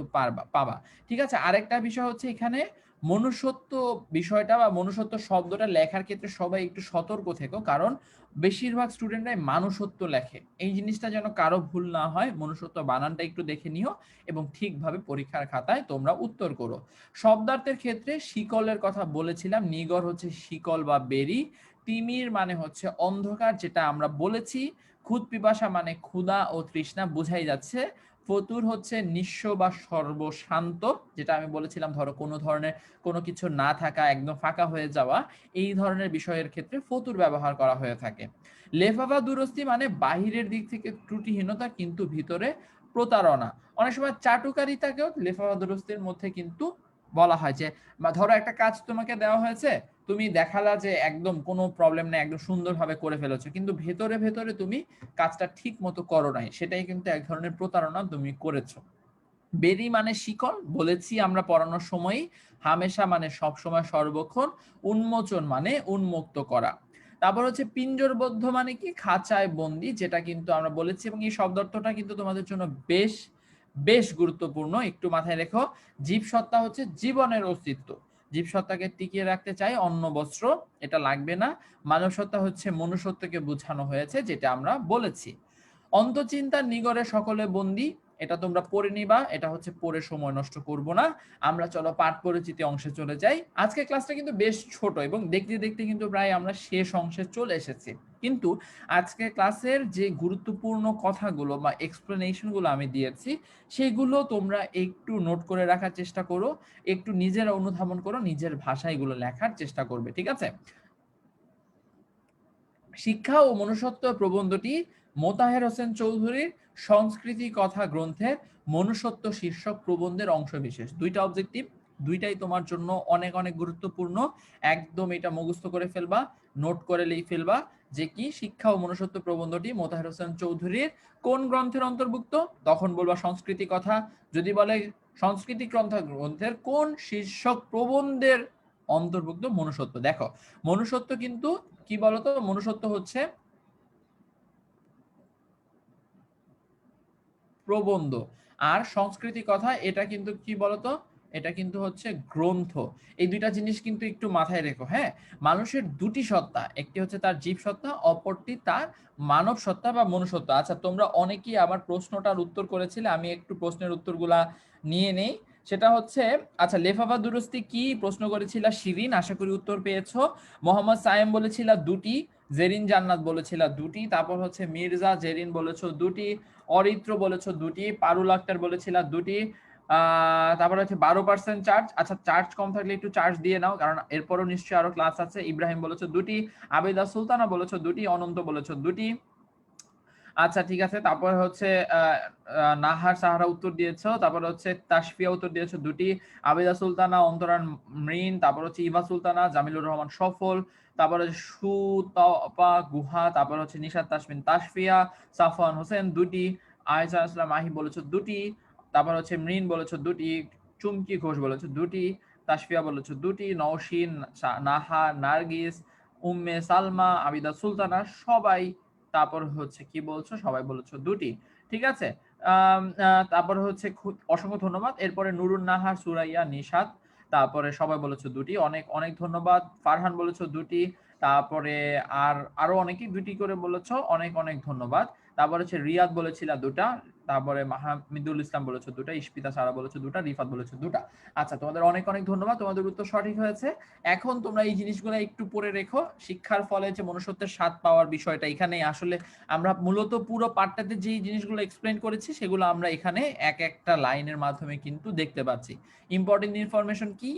পাবা। ঠিক আছে, আরেকটা বিষয় হচ্ছে এখানে মনুষ্যত্ব বিষয়টা বা মনুষ্যত্ব শব্দটা লেখার ক্ষেত্রে সবাই একটু সতর্ক থেকো, কারণ বেশিরভাগ স্টুডেন্টরাই মানুষত্ব লেখে। এই জিনিসটা যেন কারো ভুল না হয়, মনুষ্যত্ব বানানটা একটু দেখে নিও এবং ঠিকভাবে পরীক্ষার খাতায় তোমরা উত্তর করো। শব্দার্থের ক্ষেত্রে শিকলের কথা বলেছিলাম, নিগর হচ্ছে শিকল বা বেরি, তিমির মানে হচ্ছে অন্ধকার, যেটা আমরা বলেছি, ক্ষুধ পিপাসা মানে ক্ষুধা ও তৃষ্ণা, বোঝাই যাচ্ছে। ফতুর হচ্ছে নিঃস্ব বা সর্বশান্ত, যেটা আমি বলেছিলাম, ধরো কোনো ধরনের কোনো কিছু না থাকা, একদম ফাঁকা হয়ে যাওয়া, এই ধরনের বিষয়ের ক্ষেত্রে ফতুর ব্যবহার করা হয়ে থাকে। লেফাফা দুরস্তি মানে বাহিরের দিক থেকে ত্রুটিহীনতা কিন্তু ভিতরে প্রতারণা। অনেক সময় চাটুকারিতাকেও লেফাফা দুরস্তির মধ্যে কিন্তু বলা হয়। যে ধরো একটা কাজ তোমাকে দেওয়া হয়েছে, তুমি দেখালা যে একদম কোনো প্রবলেম নেই, একদম সুন্দরভাবে করে ফেলেছো, কিন্তু ভেতরে ভেতরে তুমি কাজটা ঠিক মতো করো নাই, সেটাই কিন্তু এক ধরনের প্রতারণা তুমি করেছো। বেরি মানে শিকল, বলেছি আমরা পড়ানোর সময়ই। হামেশা মানে সব সময়, সর্বক্ষণ। উন্মোচন মানে উন্মুক্ত করা। তারপর হচ্ছে পিঞ্জরবদ্ধ মানে কি, খাঁচায় বন্দি, যেটা কিন্তু আমরা বলেছি, এবং এই শব্দ অর্থটা কিন্তু তোমাদের জন্য বেশ বেশ গুরুত্বপূর্ণ, একটু মাথায় রেখো। জীবসত্তা হচ্ছে জীবনের অস্তিত্ব, জীবসত্তাকে টিকিয়ে রাখতে চাই অন্ন বস্ত্র, এটা লাগবে না। মানব সত্তা হচ্ছে মনুষ্যত্বকে বোঝানো হয়েছে, যেটা আমরা বলেছি। অন্তচিন্তার নিগড়ে সকলে বন্দি, এটা তোমরা পড়ে নিবা, এটা হচ্ছে পড়ে সময় নষ্ট করব না। আমরা চলো পাঠ পরিচিতি অংশে চলে যাই। আজকে ক্লাসটা কিন্তু বেশ ছোট এবং দেখতে দেখতে কিন্তু প্রায় আমরা শেষ অংশে চলে এসেছি, কিন্তু আজকে ক্লাসের যে গুরুত্বপূর্ণ কথাগুলো বা এক্সপ্লেনেশনগুলো আমি দিয়েছি সেগুলো তোমরা একটু নোট করে রাখার চেষ্টা করো, একটু নিজেরা অনুধাবন করো, নিজের ভাষায় এগুলো লেখার চেষ্টা করবে, ঠিক আছে? শিক্ষা ও মনুষ্যত্ব প্রবন্ধটি মোতাহের হোসেন চৌধুরীর সংস্কৃতি কথা গ্রন্থের মনুষ্যত্ব শীর্ষক প্রবন্ধের অংশবিশেষ। দুইটা অবজেক্টিভ, দুইটাই তোমার জন্য অনেক অনেক গুরুত্বপূর্ণ। একদম এটা মুখস্থ করে ফেলবা, নোট করে ফেলবা যে কি শিক্ষা ও মনুষ্যত্ব প্রবন্ধটি মোতাহের হোসেন চৌধুরীর কোন গ্রন্থের অন্তর্ভুক্ত, তখন বলবা সংস্কৃতি কথা। যদি বলে সংস্কৃতি গ্রন্থের কোন শীর্ষক প্রবন্ধের অন্তর্ভুক্ত মনুষ্যত্ব, দেখো মনুষ্যত্ব কিন্তু কি বলতো, মনুষ্যত্ব হচ্ছে প্রবন্ধ, আর সংস্কৃতি কথা এটা কিন্তু কি বলতো, এটা কিন্তু হচ্ছে গ্রন্থ। এই দুইটা জিনিস কিন্তু একটু মাথায় রেখো, হ্যাঁ। মানুষের দুটি সত্তা, একটি হচ্ছে তার জীব সত্তা, অপরটি তার মানব সত্তা বা মনুষ্যত্ব। আচ্ছা, তোমরা অনেকেই আমার প্রশ্নটার উত্তর করেছিলে, আমি একটু প্রশ্নের উত্তরগুলা নিয়ে নেই। সেটা হচ্ছে, আচ্ছা, লেফাফা দুরস্তি কি প্রশ্ন করেছিল শিরিন, আশা করি উত্তর পেয়েছো। মোহাম্মদ সায়েম বলেছিল দুটি, জেরিন জান্নাত বলেছিল দুটি, তারপর হচ্ছে মির্জা জেরিন বলেছো দুটি, অরিত্র বলেছো দুটি, পারুল আক্তার বলেছিল দুটি, তারপর হচ্ছে 12% চার্জ। আচ্ছা, চার্জ কম থাকলে একটু চার্জ দিয়ে নাও, কারণ এরপরও নিশ্চয়ই আরো ক্লাস আছে। ইব্রাহিম বলেছো দুটি, আবেদা সুলতানা বলেছো দুটি, অনন্ত বলেছো দুটি। আচ্ছা ঠিক আছে, তারপর হচ্ছে নাহার সাহারা উত্তর দিয়েছো, তারপর হচ্ছে তাসফিয়া উত্তর দিয়েছো দুটি, আবেদা সুলতানা, অন্তরান মৃন, তারপর হচ্ছে ইভা সুলতানা, জামিলুর রহমান সফল, তারপরে সুতপা গুহা, তারপর হচ্ছে নিশাত তাসমিন তাসফিয়া, সাফওয়ান হোসেন দুটি, আয়েশা ইসলাম মাহি বলেছো দুটি, তারপর হচ্ছে মৃন বলেছো দুটি, চুমকি ঘোষ বলেছো দুটি, তাসফিয়া বলেছো দুটি, নওশিন, নাহা, নার্গিস, উম্মে সালমা, আবিদা সুলতানা সবাই, তারপর হচ্ছে কি বলছো, সবাই বলেছো দুটি, ঠিক আছে। তারপরে হচ্ছে অসংখ্য ধন্যবাদ। এরপরে নুরুন নাহার, সুরাইয়া, নিশাত, তারপরে সবাই বলেছো দুটি, অনেক অনেক ধন্যবাদ। ফারহান বলেছো দুটি, তারপরে আরো অনেকেই দুটি করে বলেছো, অনেক অনেক ধন্যবাদ। তারপরে হচ্ছে রিয়াদ বলেছিল দুটা, তারপরে মাহমিদুল ইসলাম বলেছো দুটা, ইশপিতা সারা বলেছো দুটা, রিফাত বলেছো দুটা। আচ্ছা, তোমাদের অনেক অনেক ধন্যবাদ, তোমাদের উত্তর সঠিক হয়েছে। এখন তোমরা এই জিনিসগুলো একটু পড়ে রেখো। শিক্ষার ফলে যে মনুষ্যত্বের স্বাদ পাওয়ার বিষয়টা এখানে আসলে আমরা মূলত পুরো পাঠটাতে যে জিনিসগুলো এক্সপ্লেন করেছি সেগুলো আমরা এখানে এক একটা লাইনের মাধ্যমে কিন্তু দেখতে পাচ্ছি। ইম্পর্টেন্ট ইনফরমেশন কি?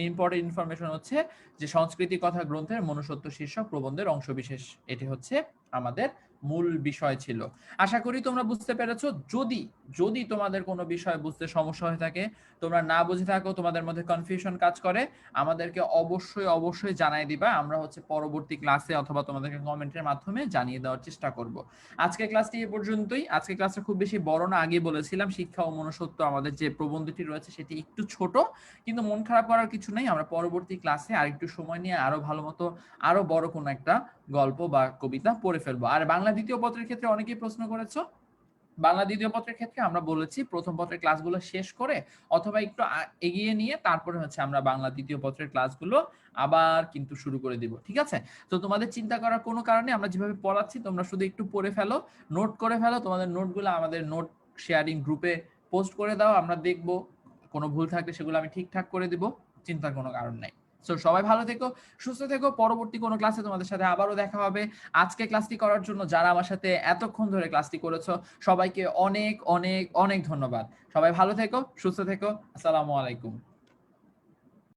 ইম্পর্টেন্ট ইনফরমেশন হচ্ছে যে সংস্কৃতি কথা গ্রন্থের মনুষ্যত্ব শীর্ষক প্রবন্ধের অংশবিশেষ, এটি হচ্ছে আমাদের মূল বিষয় ছিল। আশা করি তোমরা বুঝতে পেরেছো। যদি যদি তোমাদের কোনো বিষয় বুঝতে সমস্যা হয়ে থাকে, তোমরা না বুঝে থাকো, তোমাদের মধ্যে কনফিউশন কাজ করে, আমাদেরকে অবশ্যই অবশ্যই জানাই দিবা। আমরা হচ্ছে পরবর্তী ক্লাসে অথবা তোমাদেরকে কমেন্টের মাধ্যমে জানিয়ে দেওয়ার চেষ্টা করব। আজকে ক্লাসটি এ পর্যন্তই। আজকে ক্লাসটা খুব বেশি বড় না, আগে বলেছিলাম শিক্ষা ও মনুষ্যত্ব আমাদের যে প্রবন্ধটি রয়েছে সেটি একটু ছোট, কিন্তু মন খারাপ করার কিছু নেই। আমরা পরবর্তী ক্লাসে আরেকটু সময় নিয়ে আরো ভালো মতো আরো বড় কোনো একটা গল্প বা কবিতা পড়ে ফেলবো। আর বাংলা দ্বিতীয় পত্রের ক্ষেত্রে অনেকেই প্রশ্ন করেছো, বাংলা দ্বিতীয় পত্রের ক্ষেত্রে আমরা বলেছি প্রথম পত্রের ক্লাসগুলো শেষ করে অথবা একটু এগিয়ে নিয়ে তারপরে হচ্ছে আমরা বাংলা দ্বিতীয় পত্রের ক্লাসগুলো আবার কিন্তু শুরু করে দিব, ঠিক আছে? তো তোমাদের চিন্তা করার কোনো কারণে, আমরা যেভাবে পড়াচ্ছি তোমরা শুধু একটু পড়ে ফেলো, নোট করে ফেলো, তোমাদের নোটগুলো আমাদের নোট শেয়ারিং গ্রুপে পোস্ট করে দাও, আমরা দেখব কোনো ভুল থাকলে সেগুলো আমি ঠিকঠাক করে দিব, চিন্তার কোনো কারণ নাই। সো সবাই ভালো থেকো, সুস্থ থেকো, পরবর্তী কোনো ক্লাসে তোমাদের সাথে আবারও দেখা হবে। আজকে ক্লাসটি করার জন্য যারা আমার সাথে এতক্ষণ ধরে ক্লাসটি করেছো সবাইকে অনেক অনেক অনেক ধন্যবাদ। সবাই ভালো থেকো, সুস্থ থেকো, আসসালামু আলাইকুম।